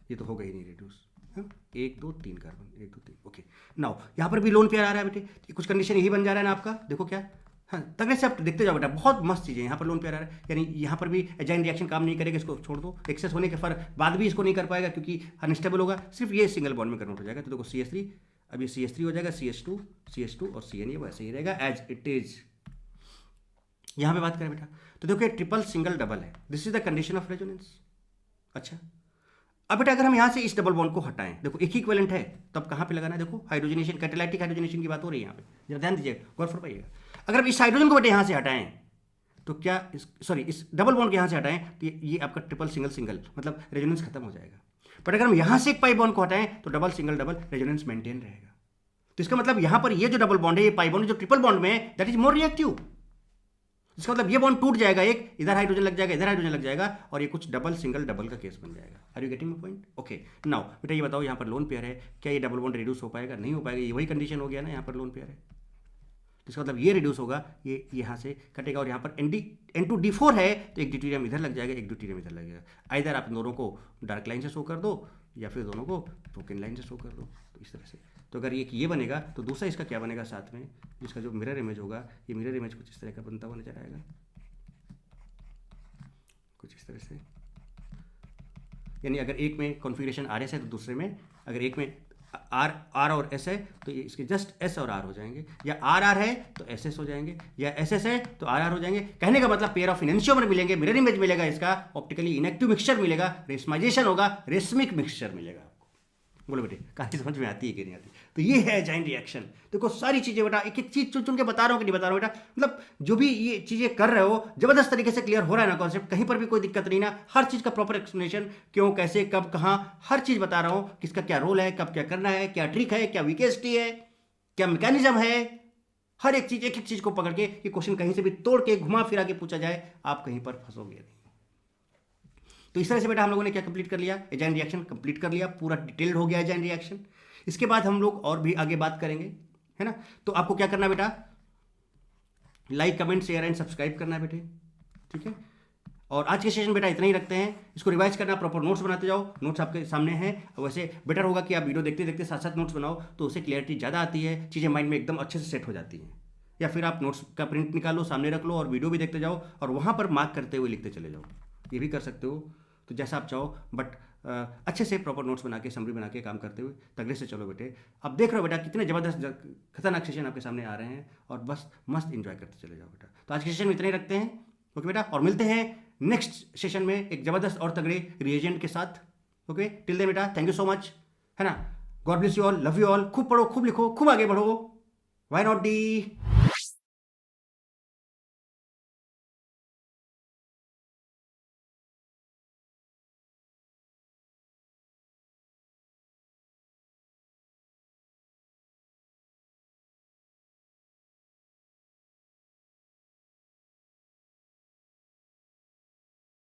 ये तो होगा ही नहीं रिड्यूस। 1 2 3 कार्बन, 1 2 3। ओके, नाउ यहाँ पर भी लोन पेयर आ रहा है बेटे, कुछ कंडीशन यही बन जा रहा है ना आपका। देखो क्या, हाँ तगड़े से आप देखते जाओ बेटा, बहुत मस्त चीज़ है। यहाँ पर लोन पेयर आ रहा है, यानी यहाँ पर भी एजाइन रिएक्शन काम नहीं करेगा, इसको छोड़ दो। एक्सेस होने के बाद भी इसको नहीं कर पाएगा क्योंकि अनस्टेबल होगा, सिर्फ ये सिंगल बॉन्ड में कन्वर्ट हो जाएगा। तो देखो CH3, अब ये CH3 हो जाएगा, CH2 और CN, ये वैसे ही रहेगा एज इट इज। यहाँ पे बात करें बेटा, तो देखो ये ट्रिपल सिंगल डबल है, this is the condition of resonance. अच्छा, अब बेटा अगर हम यहाँ से इस डबल बॉन्ड को हटाएं, देखो एक ही इक्विवेलेंट है, तब कहाँ पे लगाना है, देखो हाइड्रोजनेशन, कैटालाइटिक हाइड्रोजनेशन की बात हो रही है यहाँ पे, जरा ध्यान दीजिए, गौर फर पाइएगा। अगर हम इस हाइड्रोजन को बेटे यहाँ से हटाएं तो क्या इस डबल बॉन्ड को यहाँ से हटाएं तो ये आपका ट्रिपल सिंगल सिंगल, मतलब रेजोनेंस खत्म हो जाएगा। बट अगर हम यहाँ से एक पाई बॉन्ड को हटाएं तो double single double resonance maintain रहेगा। तो इसका मतलब यहाँ पर ये जो डबल बॉन्ड है, ये पाई बॉन्ड जो ट्रिपल बॉन्ड में है, दैट इज मोर रिएक्टिव। इसका मतलब ये बॉन्ड टूट जाएगा, एक इधर हाइड्रोजन लग जाएगा, इधर हाइड्रोजन लग जाएगा, और ये कुछ डबल सिंगल डबल का केस बन जाएगा। Are you getting my point? Okay, now बेटा ये बताओ, यहाँ पर लोन पेयर है, क्या ये डबल बॉन्ड रिड्यूस हो पाएगा? नहीं हो पाएगा, ये वही कंडीशन हो गया ना, यहाँ पर लोन पेयर है, इसका मतलब ये रिड्यूस होगा, ये यहाँ से कटेगा, और यहाँ पर N2D4 है तो एक ड्यूटेरियम इधर लग जाएगा, एक ड्यूटेरियम इधर लग जाएगा। इधर आप दोनों को डार्क लाइन से शो कर दो या फिर दोनों को टोकन लाइन से शो कर दो, तो इस तरह से। तो अगर ये बनेगा तो दूसरा इसका क्या बनेगा साथ में, इसका जो मिरर इमेज होगा, ये मिरर इमेज कुछ इस तरह का बनता हुआ नजर आएगा, कुछ इस तरह से। यानी अगर एक में कॉन्फ़िगरेशन RS है तो दूसरे में, अगर एक में R और S है तो ये इसके जस्ट S और R हो जाएंगे, या RR है तो SS हो जाएंगे, या SS है तो RR हो जाएंगे। कहने का मतलब पेयर ऑफ इनेंशियोमर मिलेंगे, मिरर इमेज मिलेगा, इसका ऑप्टिकली इनएक्टिव मिक्सचर मिलेगा, रेसमाइजेशन होगा, रेसमिक मिक्सचर मिलेगा। बोलो बेटे कहानी समझ में आती है कि नहीं आती? तो ये है एजाइन रिएक्शन। देखो सारी चीजें बेटा, एक एक चीज चुन चुन के बता रहा हूँ कि नहीं बता रहा हूँ बेटा, मतलब जो भी ये चीजें कर रहे हो जबरदस्त तरीके से क्लियर हो रहा है ना कॉन्सेप्ट, कहीं पर भी कोई दिक्कत नहीं ना, हर चीज का प्रॉपर एक्सप्लेनेशन, क्यों कैसे कब कहाँ, हर चीज बता रहा हूँ, किसका क्या रोल है, कब क्या करना है, क्या ट्रिक है, क्या वीकेसिटी है, क्या मैकेनिज्म है, हर एक चीज एक एक चीज को पकड़ के ये क्वेश्चन कहीं से भी तोड़ के घुमा फिरा के पूछा जाए, आप कहीं पर फंसोगे नहीं। तो इस तरह से बेटा हम लोगों ने क्या कंप्लीट कर लिया, एजाइन रिएक्शन कंप्लीट कर लिया, पूरा डिटेल्ड हो गया एजाइन रिएक्शन। इसके बाद हम लोग और भी आगे बात करेंगे, है ना। तो आपको क्या करना है बेटा, like comment share and subscribe करना है बेटे, ठीक है। और आज के सेशन बेटा इतना ही रखते हैं, इसको रिवाइज करना, प्रॉपर नोट्स बनाते जाओ, नोट्स आपके सामने हैं। वैसे बेटर होगा कि आप वीडियो देखते देखते साथ साथ नोट्स बनाओ, तो उससे क्लियरिटी ज़्यादा आती है, चीज़ें माइंड में एकदम अच्छे से सेट हो जाती हैं। या फिर आप नोट्स का प्रिंट निकालो, सामने रख लो और वीडियो भी देखते जाओ, और वहाँ पर मार्क करते हुए लिखते चले जाओ, ये भी कर सकते हो, तो जैसा आप चाहो। बट अच्छे से प्रॉपर नोट्स बना के, समरी बना के काम करते हुए तगड़े से चलो बेटे। अब देख रहे हो बेटा कितने ज़बरदस्त खतरनाक सेशन आपके सामने आ रहे हैं, और बस मस्त इंजॉय करते चले जाओ बेटा। तो आज के सेशन में इतने ही रखते हैं, ओके बेटा, और मिलते हैं नेक्स्ट सेशन में एक ज़बरदस्त और तगड़े रिएजेंट के साथ। ओके, टिल देन बेटा, थैंक यू सो मच, है ना। God bless you all, love you all, खूब पढ़ो, खूब लिखो, खूब आगे बढ़ो, व्हाई नॉट डी।